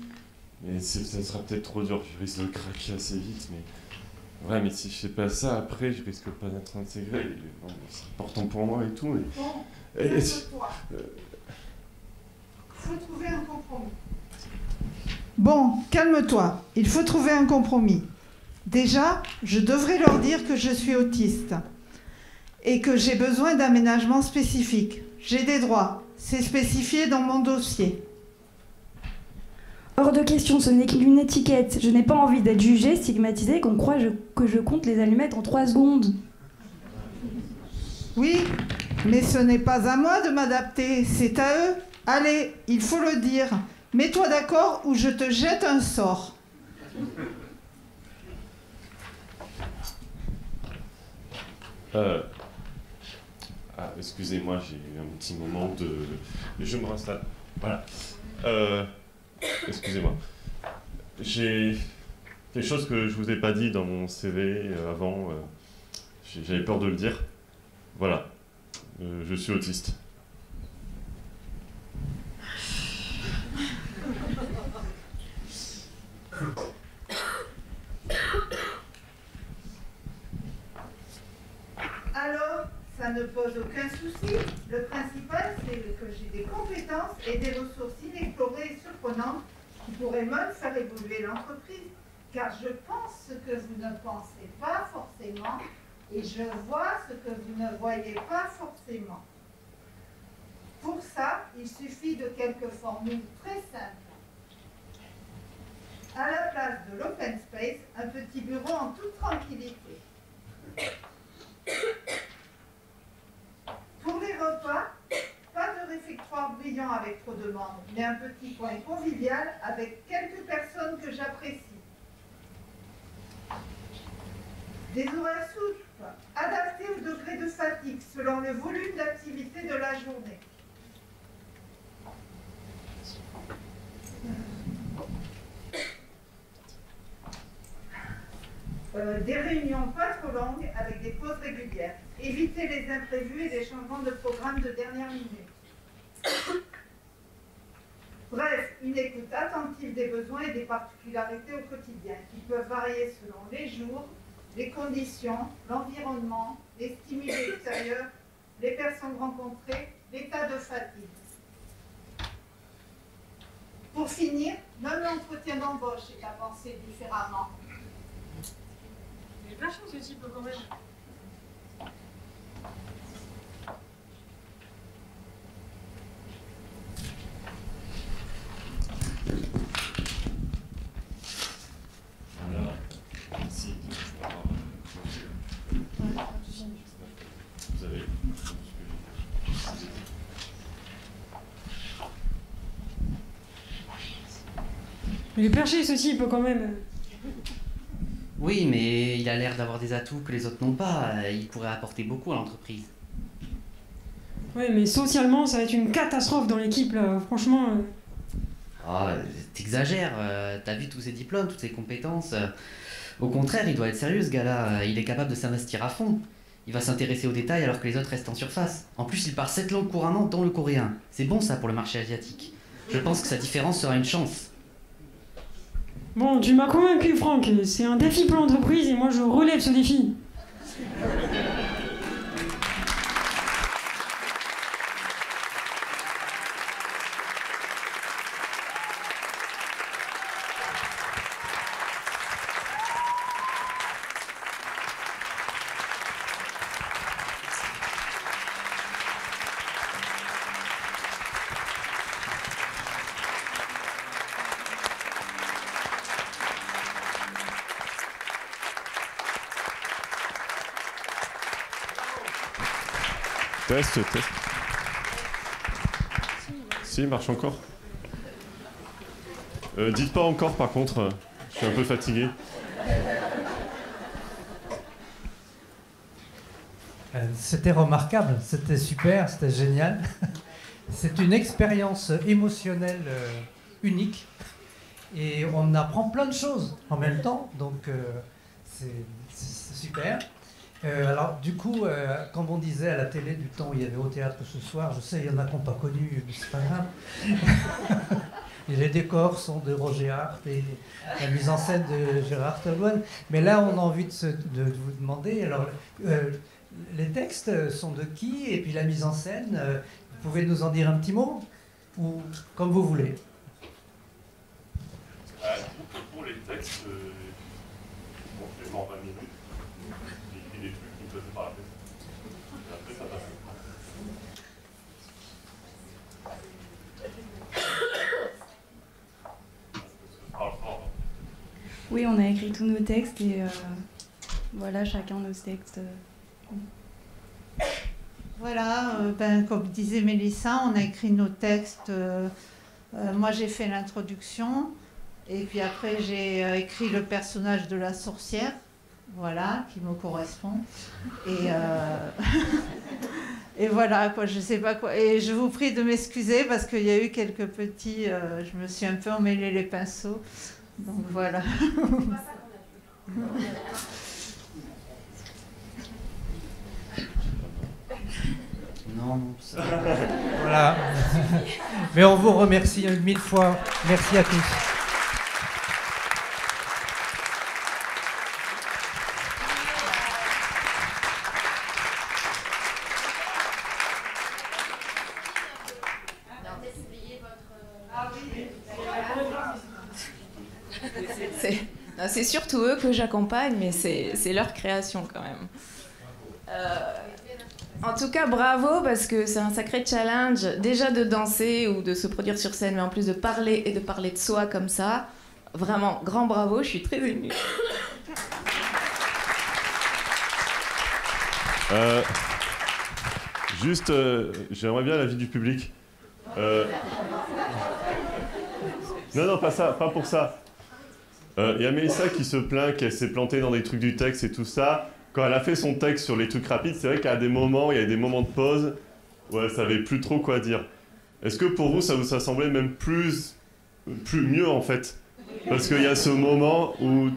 Mais ça sera peut-être trop dur. Je risque de craquer assez vite. Mais ouais, mais si je fais pas ça, après, je risque pas d'être intégré. Non, c'est important pour moi et tout. Mais... Bon, calme-toi. Il faut trouver un compromis. Bon, calme-toi. Il faut trouver un compromis. Déjà, je devrais leur dire que je suis autiste et que j'ai besoin d'aménagements spécifiques. J'ai des droits. C'est spécifié dans mon dossier. Hors de question, ce n'est qu'une étiquette. Je n'ai pas envie d'être jugée, stigmatisée, qu'on croit que je compte les allumettes en 3 secondes. Oui, mais ce n'est pas à moi de m'adapter, c'est à eux. Allez, il faut le dire. Mets-toi d'accord ou je te jette un sort. Ah, excusez-moi, j'ai eu un petit moment de... Je me réinstalle. Voilà. Excusez-moi. J'ai quelque chose que je vous ai pas dit dans mon CV avant. J'avais peur de le dire. Voilà. Je suis autiste. Alors, ça ne pose aucun souci. Le principal, c'est que j'ai des compétences et des ressources inexplorées et surprenantes qui pourraient même faire évoluer l'entreprise. Car je pense ce que vous ne pensez pas forcément et je vois ce que vous ne voyez pas forcément. Pour ça, il suffit de quelques formules très simples. À la place de l'open space, un petit bureau en toute tranquillité. Pour les repas, pas de réfectoire brillant avec trop de monde, mais un petit coin convivial avec quelques personnes que j'apprécie. Des horaires souples, adaptés au degré de fatigue selon le volume d'activité de la journée. Des réunions pas trop longues avec des pauses régulières. Éviter les imprévus et les changements de programme de dernière minute. Bref, une écoute attentive des besoins et des particularités au quotidien qui peuvent varier selon les jours, les conditions, l'environnement, les stimuli extérieurs, les personnes rencontrées, l'état de fatigue. Pour finir, même l'entretien d'embauche est à penser différemment. Il est vachement ce type quand même. Voilà. Merci. Vous avez... Il est perché ce type quand même. Oui, mais il a l'air d'avoir des atouts que les autres n'ont pas. Il pourrait apporter beaucoup à l'entreprise. Oui, mais socialement, ça va être une catastrophe dans l'équipe, là. Franchement... Ah, t'exagères. T'as vu tous ses diplômes, toutes ses compétences. Au contraire, il doit être sérieux, ce gars-là. Il est capable de s'investir à fond. Il va s'intéresser aux détails alors que les autres restent en surface. En plus, il parle 7 langues couramment, dont le coréen. C'est bon, ça, pour le marché asiatique. Je pense que sa différence sera une chance. Bon, tu m'as convaincu, Franck. C'est un défi pour l'entreprise et moi, je relève ce défi. Test. Si, il marche encore. Dites pas encore, par contre. Je suis un peu fatigué. C'était remarquable, c'était super, c'était génial. C'est une expérience émotionnelle unique. Et on apprend plein de choses en même temps, donc c'est super. Alors du coup, comme on disait à la télé du temps où il y avait au théâtre ce soir, je sais, il y en a qui n'ont pas connu, mais c'est pas grave. Et les décors sont de Roger Hart et la mise en scène de Gérard Tolwan. Mais là, on a envie de vous demander, alors, les textes sont de qui? Et puis la mise en scène, vous pouvez nous en dire un petit mot? Ou comme vous voulez. Pour les textes, je les prends en 20 minutes. J'écris des trucs qui me faisaient pas la tête. Et après, ça passe. Oui, on a écrit tous nos textes et voilà, chacun nos textes. Voilà, comme disait Mélissa, on a écrit nos textes. Moi, j'ai fait l'introduction. Et puis après, j'ai écrit le personnage de la sorcière. Voilà, qui me correspond. Et voilà, quoi, je sais pas quoi. Et je vous prie de m'excuser parce qu'il y a eu quelques petits... je me suis un peu emmêlé les pinceaux. Donc voilà. Non. Voilà. Mais on vous remercie 1000 fois. Merci à tous. C'est surtout eux que j'accompagne, mais c'est leur création quand même. En tout cas, bravo, parce que c'est un sacré challenge, déjà de danser ou de se produire sur scène, mais en plus de parler et de parler de soi comme ça. Vraiment, grand bravo, je suis très émue. Juste, j'aimerais bien l'avis du public. Non, pas ça, pas pour ça. Il y a Mélissa qui se plaint qu'elle s'est plantée dans des trucs du texte et tout ça. Quand elle a fait son texte sur les trucs rapides, c'est vrai qu'à des moments, il y a des moments de pause où elle savait plus trop quoi dire. Est-ce que pour vous, ça vous a semblé même plus mieux en fait? Parce qu'il y a ce moment où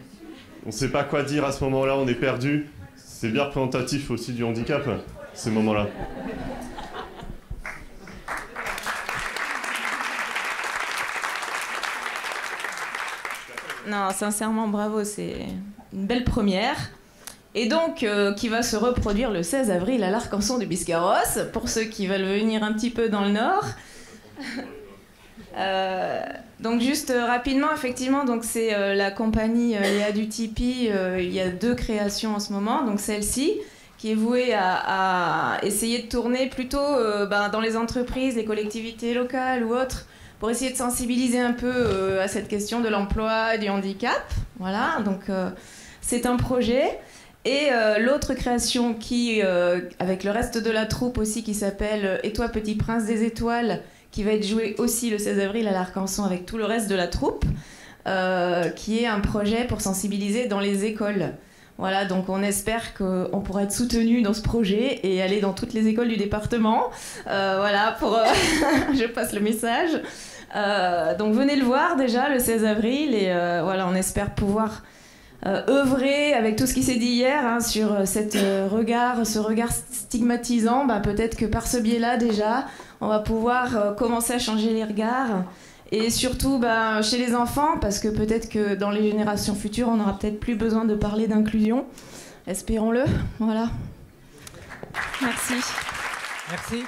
on ne sait pas quoi dire à ce moment-là, on est perdu. C'est bien représentatif aussi du handicap, ces moments-là. Non, sincèrement, bravo, c'est une belle première. Et donc, qui va se reproduire le 16 avril à l'Arc-en-Son de Biscarrosse, pour ceux qui veulent venir un petit peu dans le Nord. Donc, juste rapidement, effectivement, donc c'est la compagnie Léa du Tipeee. Il y a 2 créations en ce moment. Donc, celle-ci, qui est vouée à essayer de tourner plutôt dans les entreprises, les collectivités locales ou autres, pour essayer de sensibiliser un peu à cette question de l'emploi et du handicap. Voilà, donc c'est un projet. Et l'autre création qui, avec le reste de la troupe aussi, qui s'appelle « Et toi, petit prince des étoiles », qui va être joué aussi le 16 avril à l'Arc-en-Son avec tout le reste de la troupe, qui est un projet pour sensibiliser dans les écoles. Voilà, donc on espère qu'on pourra être soutenu dans ce projet et aller dans toutes les écoles du département. Voilà, je passe le message. Donc venez le voir déjà le 16 avril et voilà, on espère pouvoir œuvrer avec tout ce qui s'est dit hier sur ce regard stigmatisant. Peut-être que par ce biais-là déjà, on va pouvoir commencer à changer les regards. Et surtout chez les enfants, parce que peut-être que dans les générations futures, on n'aura peut-être plus besoin de parler d'inclusion. Espérons-le. Voilà. Merci. Merci.